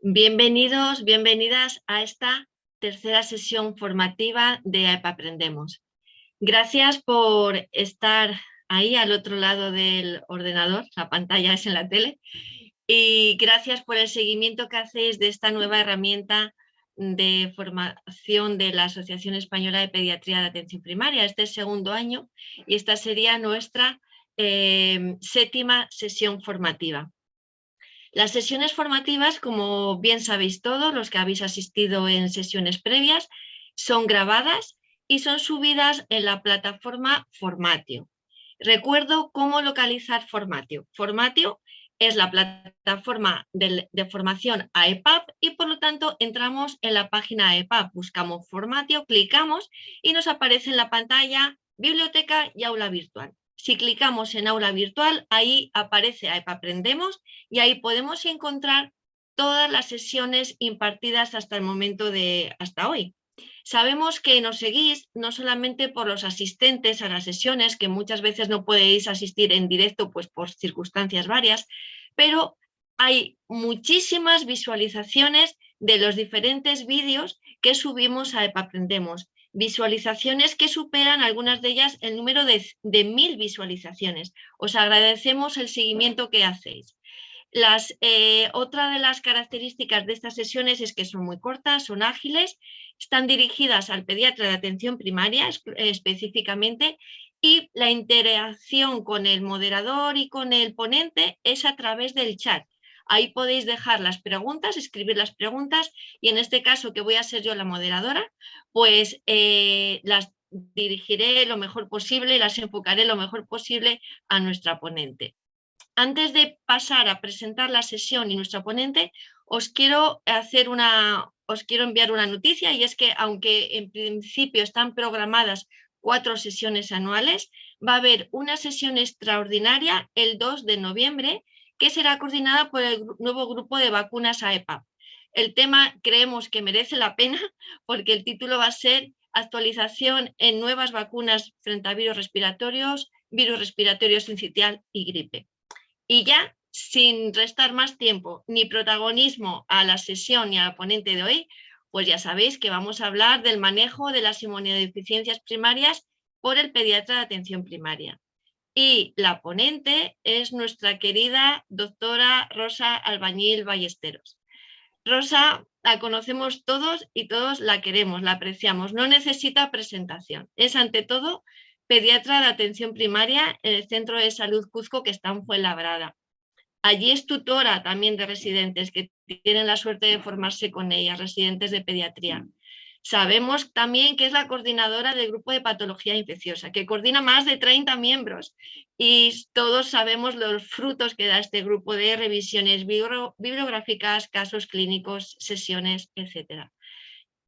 Bienvenidos, bienvenidas a esta tercera sesión formativa de AEPA Aprendemos. Gracias por estar ahí al otro lado del ordenador, la pantalla es en la tele, y gracias por el seguimiento que hacéis de esta nueva herramienta de formación de la Asociación Española de Pediatría de Atención Primaria. Este es el segundo año y esta sería nuestra séptima sesión formativa. Las sesiones formativas, como bien sabéis todos, los que habéis asistido en sesiones previas, son grabadas y son subidas en la plataforma Formatio. Recuerdo cómo localizar Formatio. Formatio es la plataforma de formación AEPAP y por lo tanto entramos en la página AEPAP, buscamos Formatio, clicamos y nos aparece en la pantalla Biblioteca y Aula Virtual. Si clicamos en Aula Virtual, ahí aparece AEPA Aprendemos y ahí podemos encontrar todas las sesiones impartidas hasta el momento hasta hoy. Sabemos que nos seguís no solamente por los asistentes a las sesiones, que muchas veces no podéis asistir en directo pues por circunstancias varias, pero hay muchísimas visualizaciones de los diferentes vídeos que subimos a AEPA Aprendemos. Visualizaciones que superan, algunas de ellas, el número de 1000 visualizaciones. Os agradecemos el seguimiento que hacéis. Otra de las características de estas sesiones es que son muy cortas, son ágiles, están dirigidas al pediatra de atención primaria específicamente, y la interacción con el moderador y con el ponente es a través del chat. Ahí podéis dejar las preguntas, escribir las preguntas, y en este caso, que voy a ser yo la moderadora, pues las dirigiré lo mejor posible, las enfocaré lo mejor posible a nuestra ponente. Antes de pasar a presentar la sesión y nuestra ponente, os quiero enviar una noticia, y es que aunque en principio están programadas 4 sesiones anuales, va a haber una sesión extraordinaria el 2 de noviembre que será coordinada por el nuevo grupo de vacunas AEPA. El tema creemos que merece la pena porque el título va a ser Actualización en nuevas vacunas frente a virus respiratorios sincitial y gripe. Y ya, sin restar más tiempo ni protagonismo a la sesión y a la ponente de hoy, pues ya sabéis que vamos a hablar del manejo de las inmunodeficiencias primarias por el pediatra de atención primaria. Y la ponente es nuestra querida doctora Rosa Albañil Ballesteros. Rosa la conocemos todos y todos la queremos, la apreciamos, no necesita presentación. Es ante todo pediatra de atención primaria en el Centro de Salud Cuzco, que está en Fuenlabrada. Allí es tutora también de residentes que tienen la suerte de formarse con ella, residentes de pediatría. Sabemos también que es la coordinadora del grupo de patología infecciosa, que coordina más de 30 miembros, y todos sabemos los frutos que da este grupo de revisiones bibliográficas, casos clínicos, sesiones, etc.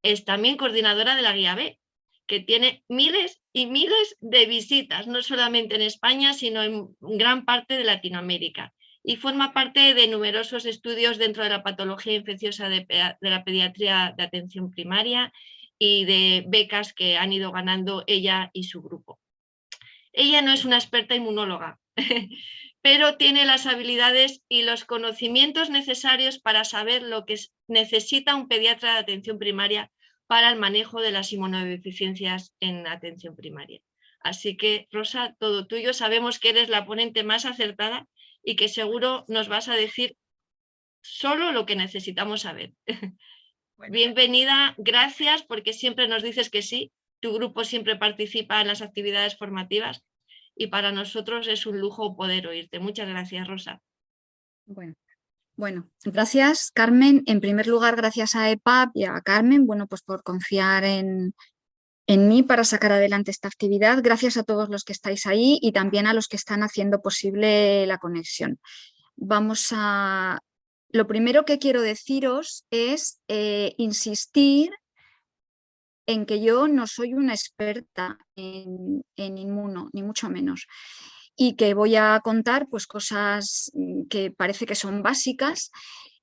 Es también coordinadora de la guía B, que tiene miles y miles de visitas, no solamente en España, sino en gran parte de Latinoamérica, y forma parte de numerosos estudios dentro de la patología infecciosa de la pediatría de atención primaria y de becas que han ido ganando ella y su grupo. Ella no es una experta inmunóloga, pero tiene las habilidades y los conocimientos necesarios para saber lo que necesita un pediatra de atención primaria para el manejo de las inmunodeficiencias en atención primaria. Así que, Rosa, todo tuyo. Sabemos que eres la ponente más acertada y que seguro nos vas a decir solo lo que necesitamos saber. Bueno. Bienvenida, gracias, porque siempre nos dices que sí. Tu grupo siempre participa en las actividades formativas y para nosotros es un lujo poder oírte. Muchas gracias, Rosa. Bueno, gracias, Carmen. En primer lugar, gracias a EPAP y a Carmen, pues por confiar en mí para sacar adelante esta actividad. Gracias a todos los que estáis ahí y también a los que están haciendo posible la conexión. Lo primero que quiero deciros es insistir en que yo no soy una experta en inmuno, ni mucho menos, y que voy a contar pues cosas que parece que son básicas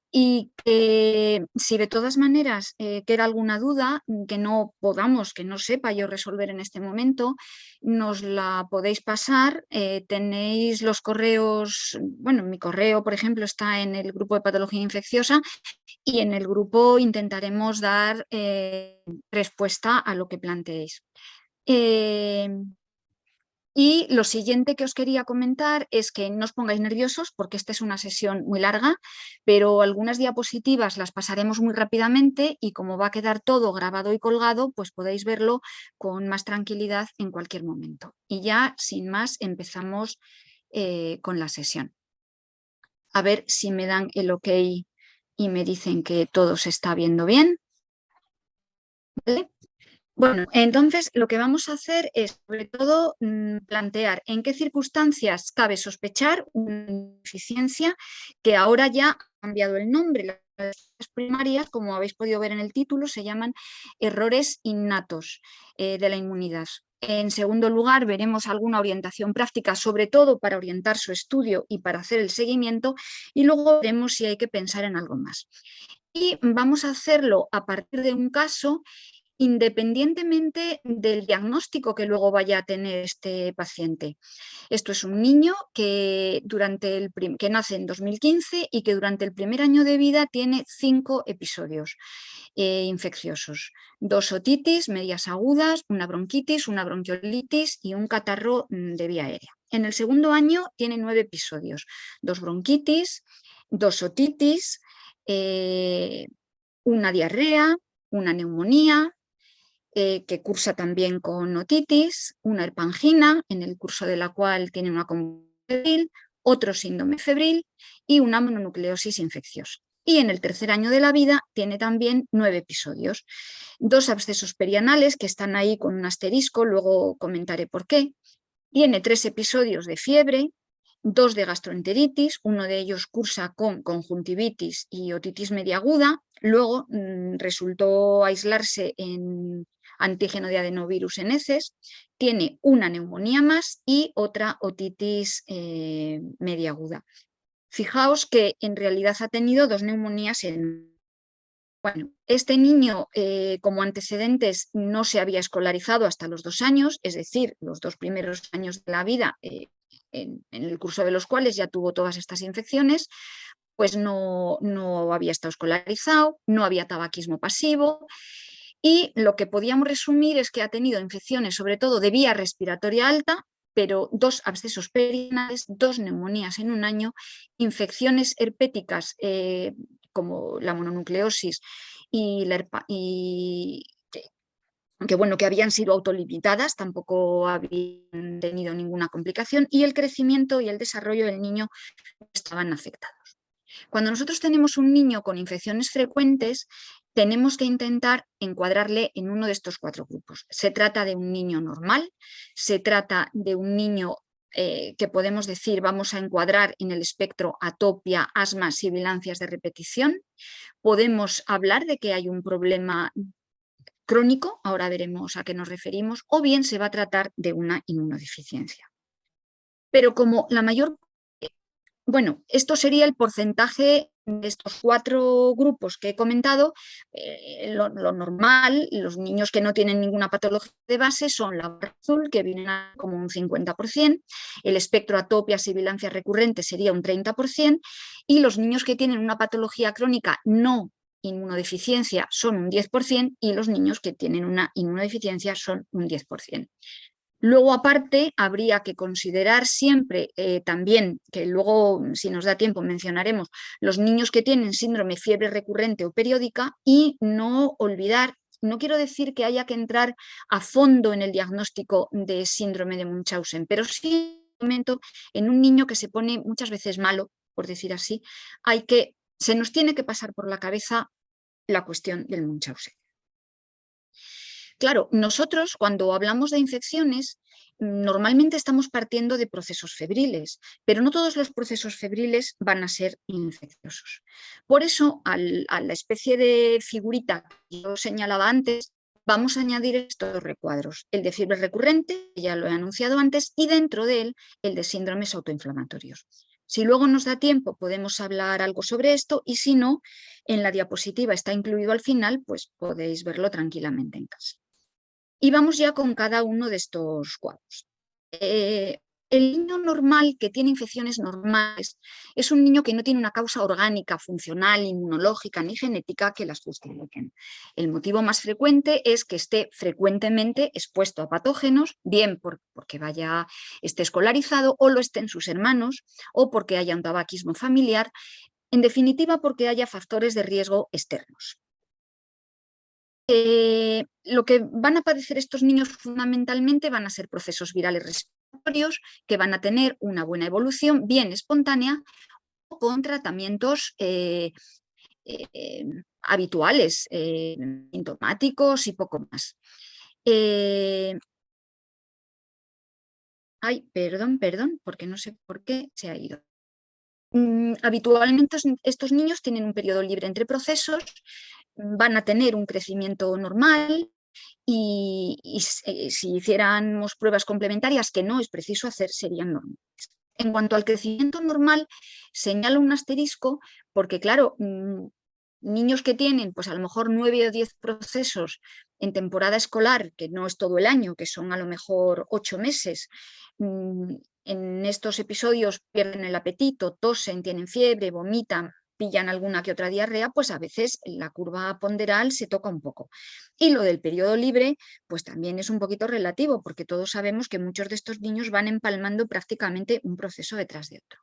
y que si de todas maneras queda alguna duda que no podamos, que no sepa yo resolver en este momento, nos la podéis pasar. Tenéis los correos, bueno, mi correo, por ejemplo, está en el grupo de patología infecciosa y en el grupo intentaremos dar respuesta a lo que planteéis. Y lo siguiente que os quería comentar es que no os pongáis nerviosos porque esta es una sesión muy larga, pero algunas diapositivas las pasaremos muy rápidamente y como va a quedar todo grabado y colgado, pues podéis verlo con más tranquilidad en cualquier momento. Y ya, sin más, empezamos con la sesión. A ver si me dan el ok y me dicen que todo se está viendo bien. ¿Vale? Bueno, entonces lo que vamos a hacer es, sobre todo, plantear en qué circunstancias cabe sospechar una insuficiencia que ahora ya ha cambiado el nombre. Las primarias, como habéis podido ver en el título, se llaman errores innatos de la inmunidad. En segundo lugar, veremos alguna orientación práctica, sobre todo para orientar su estudio y para hacer el seguimiento, y luego veremos si hay que pensar en algo más. Y vamos a hacerlo a partir de un caso independientemente del diagnóstico que luego vaya a tener este paciente. Esto es un niño que nace en 2015 y que durante el primer año de vida tiene 5 episodios infecciosos. 2 otitis medias agudas, una bronquitis, una bronquiolitis y un catarro de vía aérea. En el segundo año tiene 9 episodios, 2 bronquitis, 2 otitis, una diarrea, una neumonía, que cursa también con otitis, una herpangina, en el curso de la cual tiene una convulsión febril, otro síndrome febril y una mononucleosis infecciosa. Y en el tercer año de la vida tiene también 9 episodios. 2 abscesos perianales que están ahí con un asterisco, luego comentaré por qué. Tiene 3 episodios de fiebre, 2 de gastroenteritis, uno de ellos cursa con conjuntivitis y otitis media aguda, luego resultó aislarse en antígeno de adenovirus en heces, tiene una neumonía más y otra otitis media aguda. Fijaos que en realidad ha tenido 2 neumonías en... Bueno, este niño como antecedentes no se había escolarizado hasta los 2 años, es decir, los 2 primeros años de la vida en el curso de los cuales ya tuvo todas estas infecciones, pues no había estado escolarizado, no había tabaquismo pasivo y lo que podíamos resumir es que ha tenido infecciones sobre todo de vía respiratoria alta, pero 2 abscesos perianales, 2 neumonías en un año, infecciones herpéticas como la mononucleosis y que habían sido autolimitadas, tampoco habían tenido ninguna complicación y el crecimiento y el desarrollo del niño estaban afectados. Cuando nosotros tenemos un niño con infecciones frecuentes, tenemos que intentar encuadrarle en uno de estos 4 grupos. Se trata de un niño normal, se trata de un niño que podemos decir vamos a encuadrar en el espectro atopia, asma, sibilancias de repetición. Podemos hablar de que hay un problema crónico, ahora veremos a qué nos referimos, o bien se va a tratar de una inmunodeficiencia. Pero como la mayor... Bueno, esto sería el porcentaje de estos 4 grupos que he comentado. Lo normal, los niños que no tienen ninguna patología de base son la barra azul, que vienen a como un 50%, el espectro atopia, sibilancia recurrente sería un 30%, y los niños que tienen una patología crónica no inmunodeficiencia son un 10% y los niños que tienen una inmunodeficiencia son un 10%. Luego, aparte, habría que considerar siempre también, que luego, si nos da tiempo, mencionaremos, los niños que tienen síndrome fiebre recurrente o periódica y no olvidar, no quiero decir que haya que entrar a fondo en el diagnóstico de síndrome de Munchausen, pero sí en un niño que se pone muchas veces malo, por decir así, se nos tiene que pasar por la cabeza la cuestión del Munchausen. Claro, nosotros cuando hablamos de infecciones normalmente estamos partiendo de procesos febriles, pero no todos los procesos febriles van a ser infecciosos. Por eso, a la especie de figurita que yo señalaba antes, vamos a añadir estos recuadros, el de fiebre recurrente, que ya lo he anunciado antes, y dentro de él el de síndromes autoinflamatorios. Si luego nos da tiempo, podemos hablar algo sobre esto, y si no, en la diapositiva está incluido al final, pues podéis verlo tranquilamente en casa. Y vamos ya con cada uno de estos cuadros. El niño normal que tiene infecciones normales es un niño que no tiene una causa orgánica, funcional, inmunológica ni genética que las justifiquen. El motivo más frecuente es que esté frecuentemente expuesto a patógenos, bien porque esté escolarizado o lo estén sus hermanos, o porque haya un tabaquismo familiar, en definitiva porque haya factores de riesgo externos. Lo que van a padecer estos niños fundamentalmente van a ser procesos virales respiratorios que van a tener una buena evolución, bien espontánea, o con tratamientos habituales, sintomáticos y poco más. Perdón, porque no sé por qué se ha ido. Habitualmente estos niños tienen un periodo libre entre procesos, van a tener un crecimiento normal y si hiciéramos pruebas complementarias, que no es preciso hacer, serían normales. En cuanto al crecimiento normal, señalo un asterisco porque, claro, niños que tienen pues a lo mejor 9 o 10 procesos en temporada escolar, que no es todo el año, que son a lo mejor 8 meses, en estos episodios pierden el apetito, tosen, tienen fiebre, vomitan, pillan alguna que otra diarrea, pues a veces la curva ponderal se toca un poco. Y lo del periodo libre, pues también es un poquito relativo, porque todos sabemos que muchos de estos niños van empalmando prácticamente un proceso detrás de otro.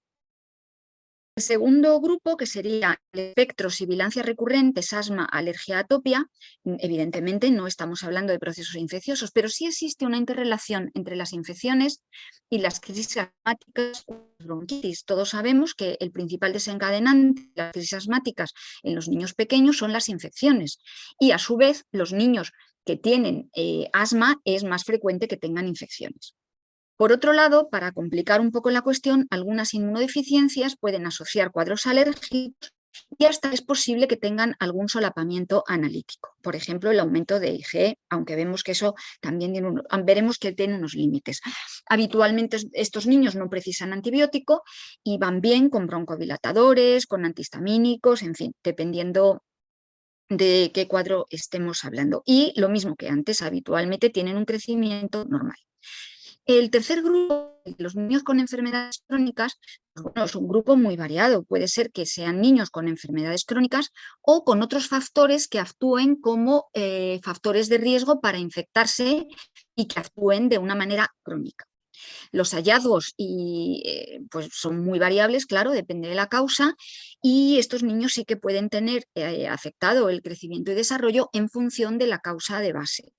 El segundo grupo, que sería el espectro sibilancias recurrentes, asma, alergia, atopia, evidentemente no estamos hablando de procesos infecciosos, pero sí existe una interrelación entre las infecciones y las crisis asmáticas o bronquitis. Todos sabemos que el principal desencadenante de las crisis asmáticas en los niños pequeños son las infecciones, y a su vez los niños que tienen asma es más frecuente que tengan infecciones. Por otro lado, para complicar un poco la cuestión, algunas inmunodeficiencias pueden asociar cuadros alérgicos y hasta es posible que tengan algún solapamiento analítico. Por ejemplo, el aumento de IgE, aunque vemos que eso también veremos que tiene unos límites. Habitualmente estos niños no precisan antibiótico y van bien con broncodilatadores, con antihistamínicos, en fin, dependiendo de qué cuadro estemos hablando. Y lo mismo que antes, habitualmente tienen un crecimiento normal. El tercer grupo, los niños con enfermedades crónicas, bueno, es un grupo muy variado. Puede ser que sean niños con enfermedades crónicas o con otros factores que actúen como factores de riesgo para infectarse y que actúen de una manera crónica. Los hallazgos pues son muy variables, claro, depende de la causa, y estos niños sí que pueden tener afectado el crecimiento y desarrollo en función de la causa de base.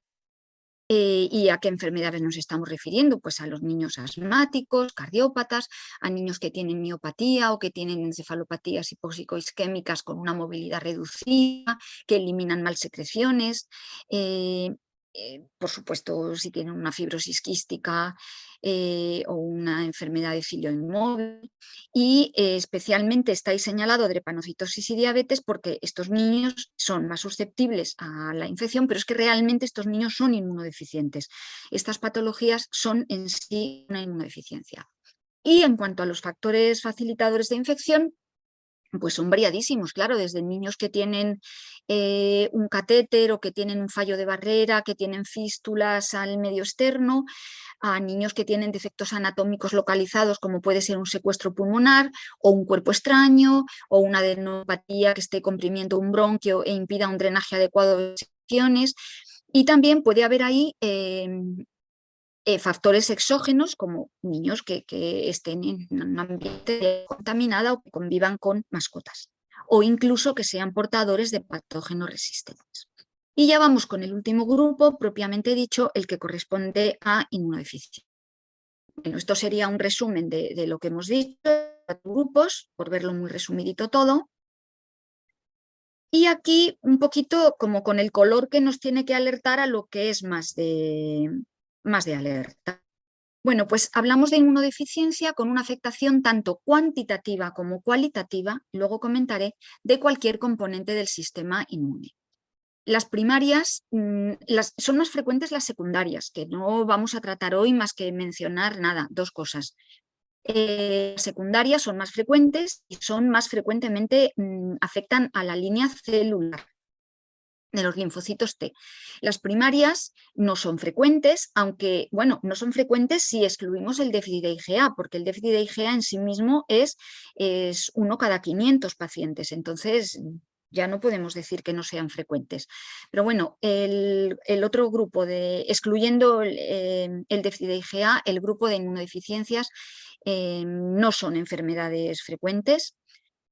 ¿Y a qué enfermedades nos estamos refiriendo? Pues a los niños asmáticos, cardiópatas, a niños que tienen miopatía o que tienen encefalopatías hipóxico-isquémicas con una movilidad reducida, que eliminan mal secreciones. Por supuesto, si tienen una fibrosis quística o una enfermedad de cilio inmóvil. Y especialmente está ahí señalado drepanocitosis y diabetes porque estos niños son más susceptibles a la infección, pero es que realmente estos niños son inmunodeficientes. Estas patologías son en sí una inmunodeficiencia. Y en cuanto a los factores facilitadores de infección, pues son variadísimos, claro, desde niños que tienen un catéter o que tienen un fallo de barrera, que tienen fístulas al medio externo, a niños que tienen defectos anatómicos localizados, como puede ser un secuestro pulmonar o un cuerpo extraño o una adenopatía que esté comprimiendo un bronquio e impida un drenaje adecuado de secciones. Y también puede haber ahí factores exógenos, como niños que estén en un ambiente contaminado o que convivan con mascotas, o incluso que sean portadores de patógenos resistentes. Y ya vamos con el último grupo, propiamente dicho, el que corresponde a inmunodeficiencia. Bueno, esto sería un resumen de lo que hemos dicho, grupos, por verlo muy resumidito todo. Y aquí un poquito como con el color que nos tiene que alertar a lo que es más de alerta. Bueno, pues hablamos de inmunodeficiencia con una afectación tanto cuantitativa como cualitativa, luego comentaré, de cualquier componente del sistema inmune. Las primarias son más frecuentes las secundarias, que no vamos a tratar hoy más que mencionar nada, dos cosas. Secundarias son más frecuentes y son más frecuentemente afectan a la línea celular de los linfocitos T. Las primarias no son frecuentes, aunque, bueno, no son frecuentes si excluimos el déficit de IgA, porque el déficit de IgA en sí mismo es 1 cada 500 pacientes, entonces ya no podemos decir que no sean frecuentes. Pero bueno, el otro grupo, excluyendo el déficit de IgA, el grupo de inmunodeficiencias no son enfermedades frecuentes,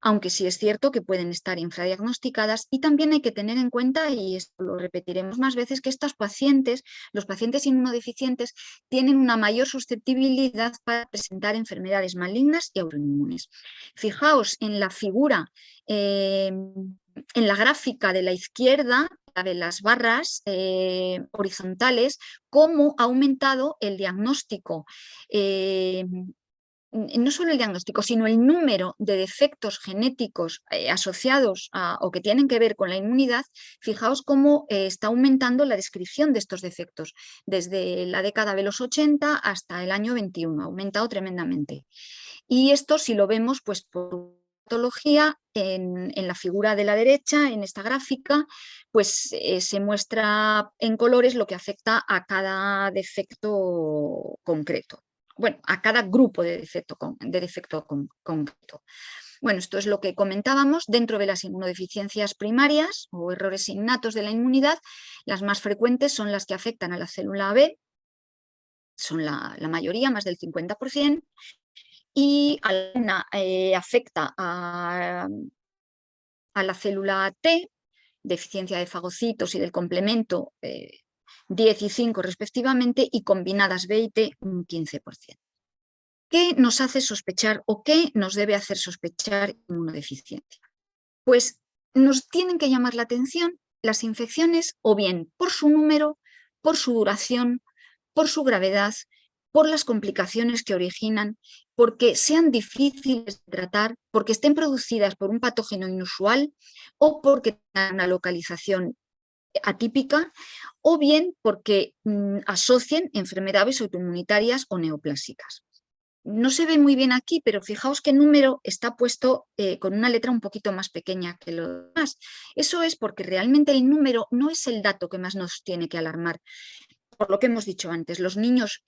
aunque sí es cierto que pueden estar infradiagnosticadas, y también hay que tener en cuenta, y esto lo repetiremos más veces, que estos pacientes, los pacientes inmunodeficientes, tienen una mayor susceptibilidad para presentar enfermedades malignas y autoinmunes. Fijaos en la figura, en la gráfica de la izquierda, la de las barras horizontales, cómo ha aumentado el diagnóstico, no solo el diagnóstico, sino el número de defectos genéticos asociados o que tienen que ver con la inmunidad. Fijaos cómo está aumentando la descripción de estos defectos desde la década de los 80 hasta el año 21, ha aumentado tremendamente. Y esto, si lo vemos pues por patología, en la figura de la derecha, en esta gráfica, pues se muestra en colores lo que afecta a cada defecto concreto. Bueno, a cada grupo de defecto concreto. Bueno, esto es lo que comentábamos. Dentro de las inmunodeficiencias primarias o errores innatos de la inmunidad, las más frecuentes son las que afectan a la célula B, son la mayoría, más del 50%, y alguna afecta a la célula T, deficiencia de fagocitos y del complemento 10 y 5 respectivamente, y combinadas B y T un 15%. ¿Qué nos hace sospechar o qué nos debe hacer sospechar inmunodeficiencia? Pues nos tienen que llamar la atención las infecciones, o bien por su número, por su duración, por su gravedad, por las complicaciones que originan, porque sean difíciles de tratar, porque estén producidas por un patógeno inusual o porque tengan una localización atípica, o bien porque asocien enfermedades autoinmunitarias o neoplásicas. No se ve muy bien aquí, pero fijaos que el número está puesto con una letra un poquito más pequeña que lo demás. Eso es porque realmente el número no es el dato que más nos tiene que alarmar. Por lo que hemos dicho antes, los niños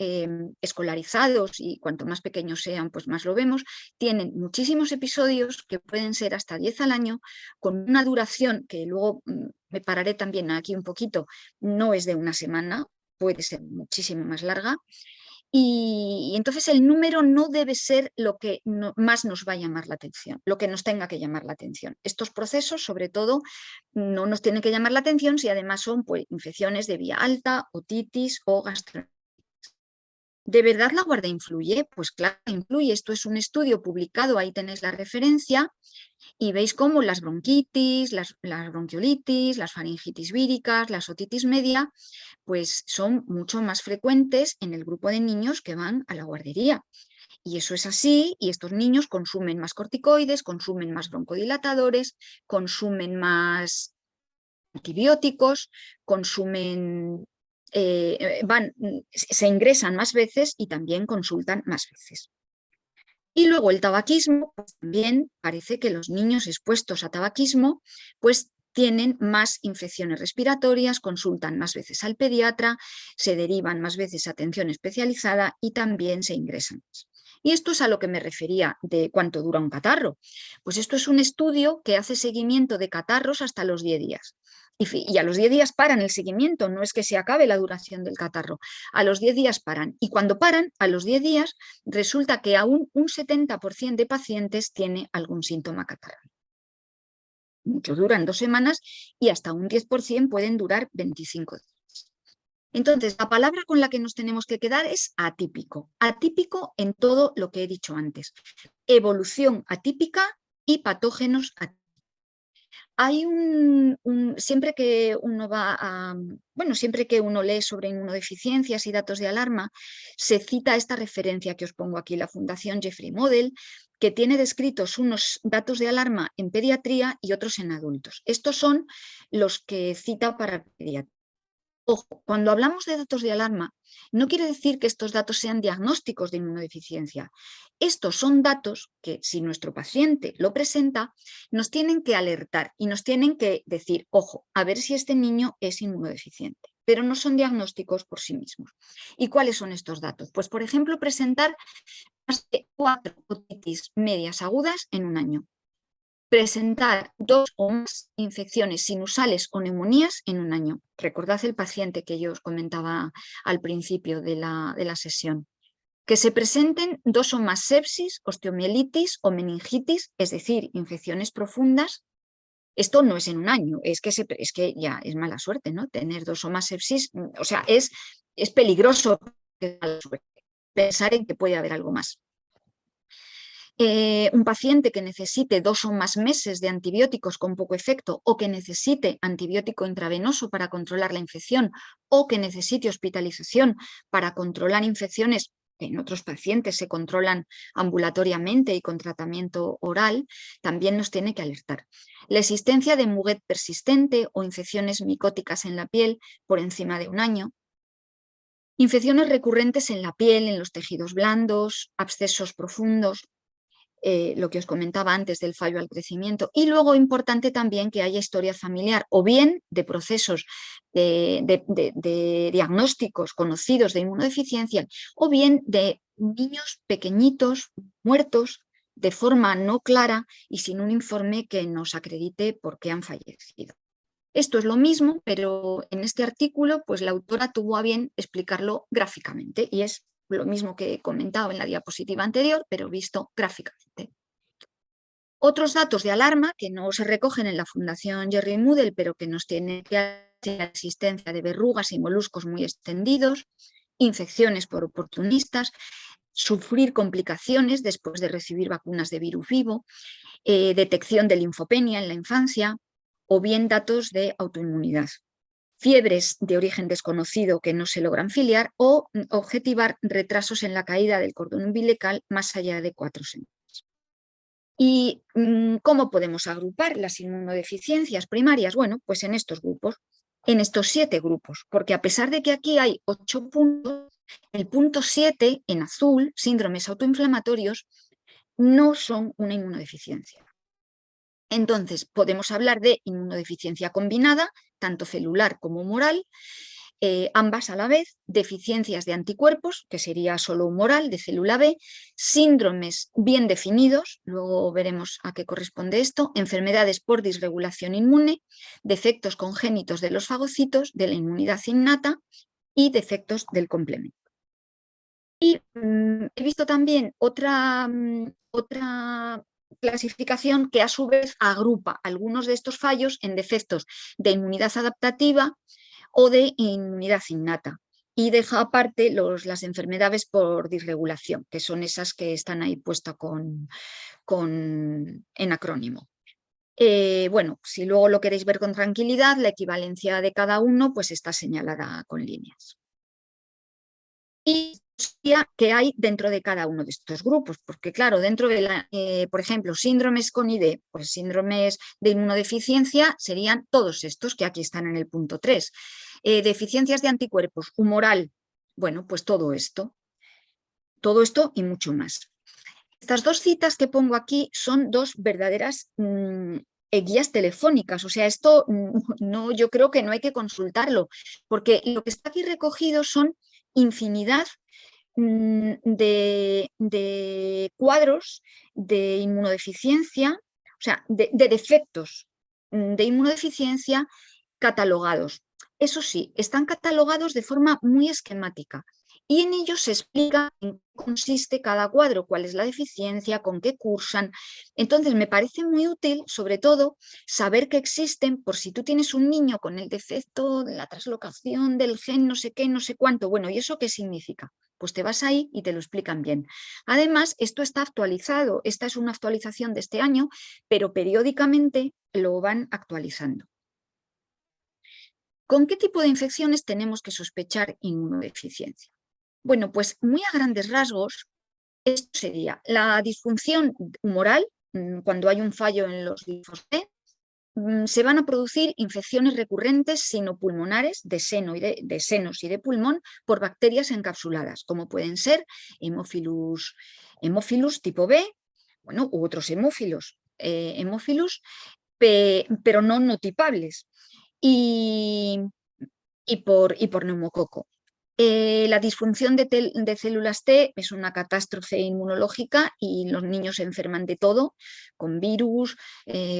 escolarizados, y cuanto más pequeños sean, pues más lo vemos, tienen muchísimos episodios que pueden ser hasta 10 al año, con una duración que luego me pararé también aquí un poquito, no es de una semana, puede ser muchísimo más larga. Y entonces el número no debe ser lo que más nos va a llamar la atención, lo que nos tenga que llamar la atención. Estos procesos, sobre todo, no nos tienen que llamar la atención si además son pues, infecciones de vía alta, otitis o gastroenteritis. ¿De verdad la guardia influye? Pues claro, influye. Esto es un estudio publicado, ahí tenéis la referencia, y veis cómo las bronquitis, las bronquiolitis, las faringitis víricas, las otitis media, pues son mucho más frecuentes en el grupo de niños que van a la guardería. Y eso es así, y estos niños consumen más corticoides, consumen más broncodilatadores, consumen más antibióticos, consumen, se ingresan más veces y también consultan más veces. Y luego el tabaquismo, pues también parece que los niños expuestos a tabaquismo pues tienen más infecciones respiratorias, consultan más veces al pediatra, se derivan más veces a atención especializada y también se ingresan más. Y esto es a lo que me refería de cuánto dura un catarro. Pues esto es un estudio que hace seguimiento de catarros hasta los 10 días. Y a los 10 días paran el seguimiento, no es que se acabe la duración del catarro. A los 10 días paran. Y cuando paran, a los 10 días, resulta que aún un 70% de pacientes tiene algún síntoma catarral. Muchos duran 2 semanas y hasta un 10% pueden durar 25 días. Entonces, la palabra con la que nos tenemos que quedar es atípico. Atípico en todo lo que he dicho antes. Evolución atípica y patógenos atípicos. Hay siempre que uno siempre que uno lee sobre inmunodeficiencias y datos de alarma, se cita esta referencia que os pongo aquí, la Fundación Jeffrey Model, que tiene descritos unos datos de alarma en pediatría y otros en adultos. Estos son los que cita para pediatría. Ojo, cuando hablamos de datos de alarma, no quiere decir que estos datos sean diagnósticos de inmunodeficiencia. Estos son datos que, si nuestro paciente lo presenta, nos tienen que alertar y nos tienen que decir, ojo, a ver si este niño es inmunodeficiente, pero no son diagnósticos por sí mismos. ¿Y cuáles son estos datos? Pues, por ejemplo, presentar más de 4 otitis medias agudas en un año. Presentar 2 o más infecciones sinusales o neumonías en un año. Recordad el paciente que yo os comentaba al principio de la sesión. Que se presenten 2 o más sepsis, osteomielitis o meningitis, es decir, infecciones profundas. Esto no es en un año, es que ya es mala suerte, ¿no? Tener 2 o más sepsis, o sea, es peligroso pensar en que puede haber algo más. Un paciente que necesite 2 o más meses de antibióticos con poco efecto o que necesite antibiótico intravenoso para controlar la infección o que necesite hospitalización para controlar infecciones que en otros pacientes se controlan ambulatoriamente y con tratamiento oral, también nos tiene que alertar. La existencia de muguet persistente o infecciones micóticas en la piel por encima de un año, infecciones recurrentes en la piel, en los tejidos blandos, abscesos profundos, lo que os comentaba antes del fallo al crecimiento. Y luego importante también que haya historia familiar o bien de procesos de diagnósticos conocidos de inmunodeficiencia o bien de niños pequeñitos muertos de forma no clara y sin un informe que nos acredite por qué han fallecido. Esto es lo mismo, pero en este artículo pues la autora tuvo a bien explicarlo gráficamente y es lo mismo que he comentado en la diapositiva anterior, pero visto gráficamente. Otros datos de alarma que no se recogen en la Fundación Jerry Moodle, pero que nos tienen que hacer la existencia de verrugas y moluscos muy extendidos, infecciones por oportunistas, sufrir complicaciones después de recibir vacunas de virus vivo, detección de linfopenia en la infancia o bien datos de autoinmunidad. Fiebres de origen desconocido que no se logran filiar o objetivar retrasos en la caída del cordón umbilical más allá de 4 semanas. ¿Y cómo podemos agrupar las inmunodeficiencias primarias? Bueno, pues en estos grupos, en estos 7 grupos, porque a pesar de que aquí hay 8 puntos, el punto 7 en azul, síndromes autoinflamatorios, no son una inmunodeficiencia. Entonces, podemos hablar de inmunodeficiencia combinada, tanto celular como humoral, ambas a la vez, deficiencias de anticuerpos, que sería solo humoral, de célula B, síndromes bien definidos, luego veremos a qué corresponde esto, enfermedades por disregulación inmune, defectos congénitos de los fagocitos, de la inmunidad innata y defectos del complemento. Y he visto también otra clasificación que a su vez agrupa algunos de estos fallos en defectos de inmunidad adaptativa o de inmunidad innata y deja aparte las enfermedades por disregulación, que son esas que están ahí puestas en acrónimo. Bueno, si luego lo queréis ver con tranquilidad, la equivalencia de cada uno pues está señalada con líneas. Y que hay dentro de cada uno de estos grupos, porque claro, dentro de por ejemplo, síndromes con ID, pues síndromes de inmunodeficiencia serían todos estos que aquí están en el punto 3. Deficiencias de anticuerpos, humoral, bueno, pues todo esto y mucho más. Estas 2 citas que pongo aquí son 2 verdaderas guías telefónicas, o sea, esto no, yo creo que no hay que consultarlo, porque lo que está aquí recogido son infinidad de cuadros de inmunodeficiencia, o sea, de defectos de inmunodeficiencia catalogados. Eso sí, están catalogados de forma muy esquemática y en ellos se explica en qué consiste cada cuadro, cuál es la deficiencia, con qué cursan. Entonces me parece muy útil, sobre todo, saber que existen por si tú tienes un niño con el defecto de la translocación del gen no sé qué, no sé cuánto. Bueno, ¿y eso qué significa? Pues te vas ahí y te lo explican bien. Además, esto está actualizado, esta es una actualización de este año, pero periódicamente lo van actualizando. ¿Con qué tipo de infecciones tenemos que sospechar inmunodeficiencia? Bueno, pues muy a grandes rasgos, esto sería la disfunción humoral, cuando hay un fallo en los linfos T, se van a producir infecciones recurrentes sinopulmonares de senos y de pulmón por bacterias encapsuladas, como pueden ser hemófilus tipo B, bueno, u otros hemófilus, pero no notipables, y por neumococo. La disfunción de células T es una catástrofe inmunológica y los niños se enferman de todo, con virus,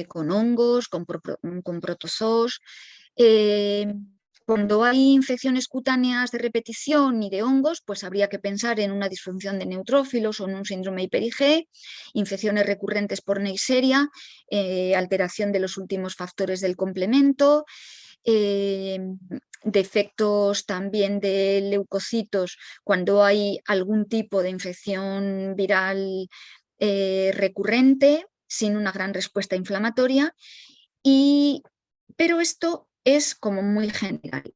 con hongos, con protozoos. Cuando hay infecciones cutáneas de repetición y de hongos, pues habría que pensar en una disfunción de neutrófilos o en un síndrome hiper IgE, infecciones recurrentes por Neisseria, alteración de los últimos factores del complemento, defectos también de leucocitos cuando hay algún tipo de infección viral recurrente sin una gran respuesta inflamatoria, pero esto es como muy general.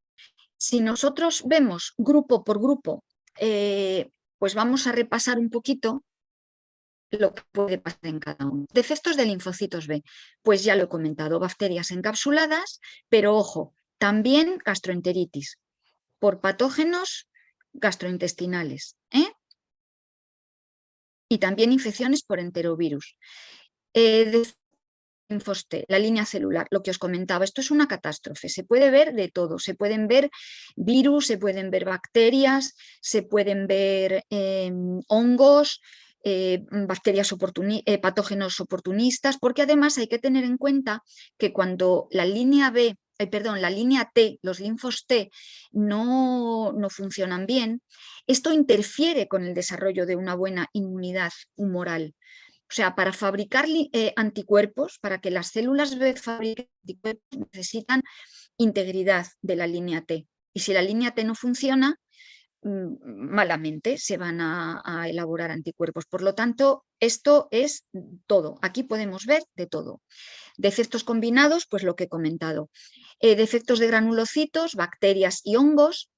Si nosotros vemos grupo por grupo, pues vamos a repasar un poquito lo que puede pasar en cada uno. Defectos de linfocitos B, pues ya lo he comentado, bacterias encapsuladas, pero ojo, también gastroenteritis por patógenos gastrointestinales, y también infecciones por enterovirus. Linfos T, la línea celular, lo que os comentaba, esto es una catástrofe, se puede ver de todo, se pueden ver virus, se pueden ver bacterias, se pueden ver hongos, patógenos oportunistas, porque además hay que tener en cuenta que cuando la línea la línea T, los linfos T no funcionan bien, esto interfiere con el desarrollo de una buena inmunidad humoral. O sea, para fabricar anticuerpos, para que las células B fabriquen anticuerpos, necesitan integridad de la línea T. Y si la línea T no funciona, malamente se van a elaborar anticuerpos. Por lo tanto, esto es todo. Aquí podemos ver de todo. Defectos combinados, pues lo que he comentado. Defectos de granulocitos, bacterias y hongos.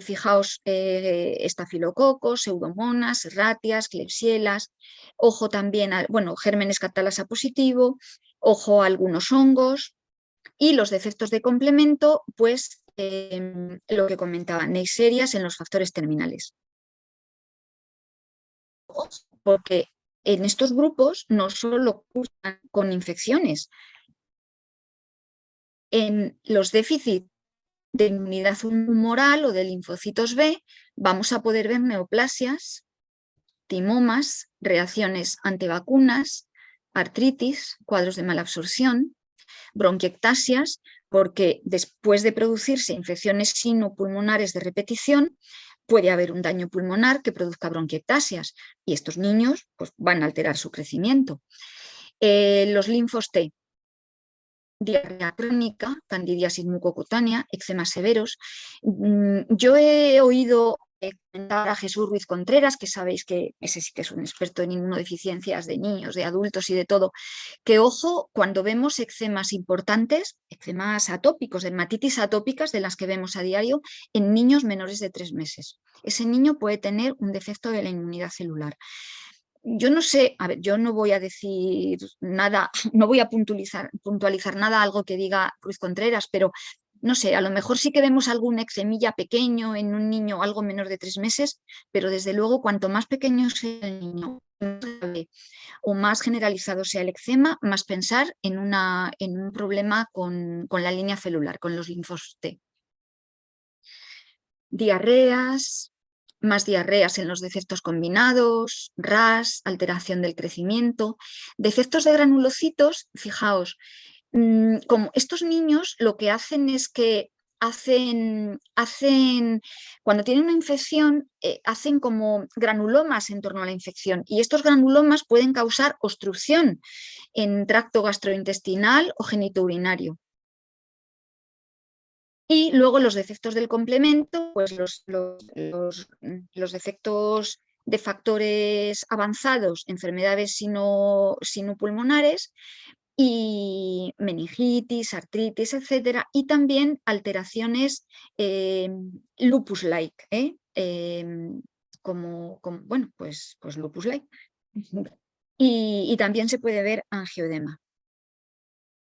Fijaos, estafilococos, pseudomonas, ratias, klebsielas, ojo también, bueno, gérmenes catalasa positivo, ojo a algunos hongos, y los defectos de complemento, pues lo que comentaba, neiserias en los factores terminales. Porque en estos grupos no solo cursan con infecciones, en los déficits de inmunidad humoral o de linfocitos B, vamos a poder ver neoplasias, timomas, reacciones antivacunas, artritis, cuadros de malabsorción, bronquiectasias, porque después de producirse infecciones sinopulmonares de repetición, puede haber un daño pulmonar que produzca bronquiectasias y estos niños pues, van a alterar su crecimiento. Los linfos T, diarrea crónica, candidiasis mucocutánea, eczemas severos. Yo he oído comentar a Jesús Ruiz Contreras, que sabéis que ese sí que es un experto en inmunodeficiencias de niños, de adultos y de todo, que ojo, cuando vemos eczemas importantes, eczemas atópicos, dermatitis atópicas de las que vemos a diario en niños menores de 3 meses. Ese niño puede tener un defecto de la inmunidad celular. Yo no sé, a ver, yo no voy a decir nada, no voy a puntualizar nada, algo que diga Ruiz Contreras, pero no sé, a lo mejor sí que vemos algún eczemilla pequeño en un niño algo menor de 3 meses, pero desde luego cuanto más pequeño sea el niño o más generalizado sea el eczema, más pensar en un problema con la línea celular, con los linfos T. Diarreas, más diarreas en los defectos combinados, RAS, alteración del crecimiento. Defectos de granulocitos, fijaos, como estos niños lo que hacen es que cuando tienen una infección, hacen como granulomas en torno a la infección y estos granulomas pueden causar obstrucción en tracto gastrointestinal o genitourinario. Y luego los defectos del complemento, pues los defectos de factores avanzados, enfermedades sinopulmonares y meningitis, artritis, etcétera, y también alteraciones lupus-like, bueno, pues lupus-like. Y también se puede ver angioedema.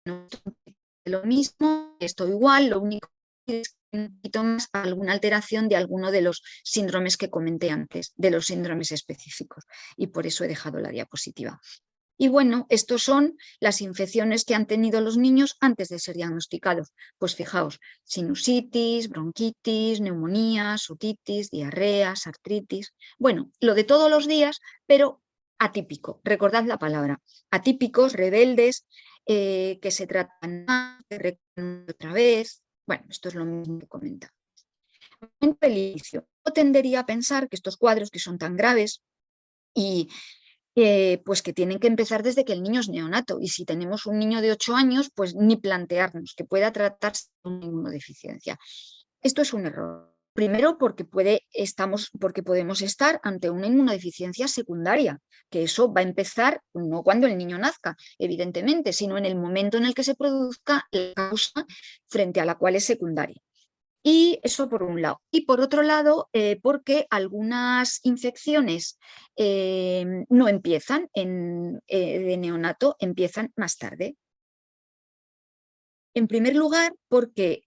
lo mismo, esto igual, lo único que es un poquito más alguna alteración de alguno de los síndromes que comenté antes, de los síndromes específicos, y por eso he dejado la diapositiva. Y bueno, estos son las infecciones que han tenido los niños antes de ser diagnosticados. Pues fijaos, sinusitis, bronquitis, neumonías, otitis, diarreas, artritis. Bueno, lo de todos los días, pero atípico. Recordad la palabra. Atípicos, rebeldes, que se tratan más, que recurren otra vez. Bueno, esto es lo mismo que comentaba. En el inicio, yo tendería a pensar que estos cuadros que son tan graves y pues que tienen que empezar desde que el niño es neonato, y si tenemos un niño de 8 años, pues ni plantearnos que pueda tratarse de una inmunodeficiencia. Esto es un error. Primero porque podemos estar ante una inmunodeficiencia secundaria, que eso va a empezar no cuando el niño nazca, evidentemente, sino en el momento en el que se produzca la causa frente a la cual es secundaria. Y eso por un lado. Y por otro lado, porque algunas infecciones no empiezan de neonato, empiezan más tarde. En primer lugar, porque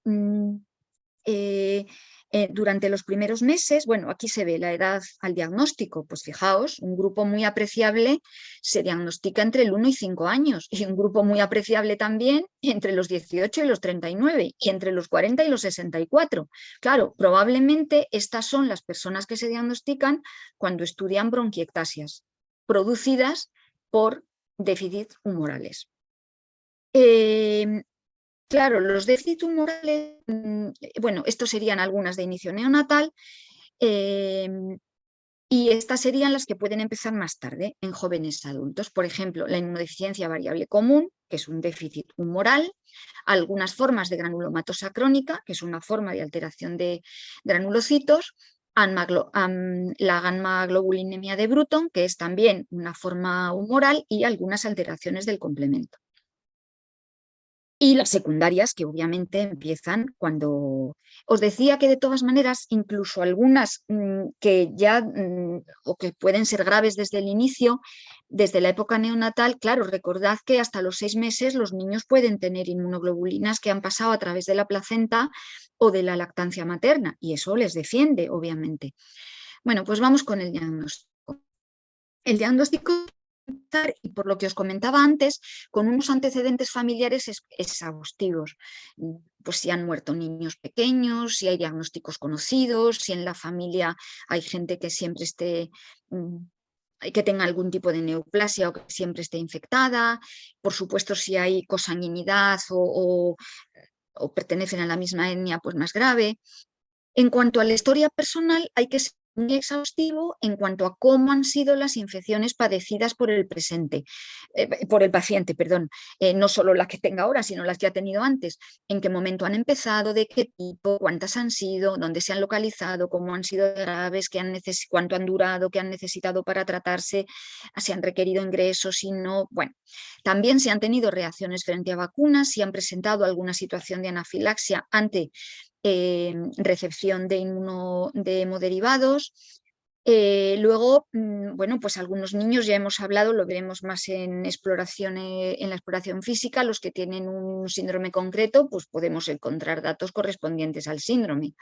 durante los primeros meses, bueno, aquí se ve la edad al diagnóstico, pues fijaos, un grupo muy apreciable se diagnostica entre el 1 y 5 años, y un grupo muy apreciable también entre los 18 y los 39, y entre los 40 y los 64. Claro, probablemente estas son las personas que se diagnostican cuando estudian bronquiectasias producidas por déficits humorales. Claro, los déficits tumorales, bueno, estos serían algunas de inicio neonatal, y estas serían las que pueden empezar más tarde, en jóvenes adultos. Por ejemplo, la inmunodeficiencia variable común, que es un déficit humoral, algunas formas de granulomatosa crónica, que es una forma de alteración de granulocitos, la gamma-globulinemia de Bruton, que es también una forma humoral, y algunas alteraciones del complemento. Y las secundarias, que obviamente empiezan cuando... Os decía que de todas maneras, incluso algunas que ya, o que pueden ser graves desde el inicio, desde la época neonatal, claro, recordad que hasta los 6 meses los niños pueden tener inmunoglobulinas que han pasado a través de la placenta o de la lactancia materna, y eso les defiende, obviamente. Bueno, pues vamos con el diagnóstico. El diagnóstico, y por lo que os comentaba antes, con unos antecedentes familiares exhaustivos, pues si han muerto niños pequeños, si hay diagnósticos conocidos, si en la familia hay gente que siempre esté, que tenga algún tipo de neoplasia o que siempre esté infectada, por supuesto si hay consanguinidad o pertenecen a la misma etnia, pues más grave. En cuanto a la historia personal, hay que ser muy exhaustivo en cuanto a cómo han sido las infecciones padecidas por el paciente, perdón, no solo las que tenga ahora, sino las que ha tenido antes, en qué momento han empezado, de qué tipo, cuántas han sido, dónde se han localizado, cómo han sido graves, cuánto han durado, qué han necesitado para tratarse, si han requerido ingresos, si no, bueno. También si han tenido reacciones frente a vacunas, si han presentado alguna situación de anafilaxia ante recepción de hemoderivados. Luego, bueno, pues algunos niños, ya hemos hablado, lo veremos más en la exploración física, los que tienen un síndrome concreto, pues podemos encontrar datos correspondientes al síndrome.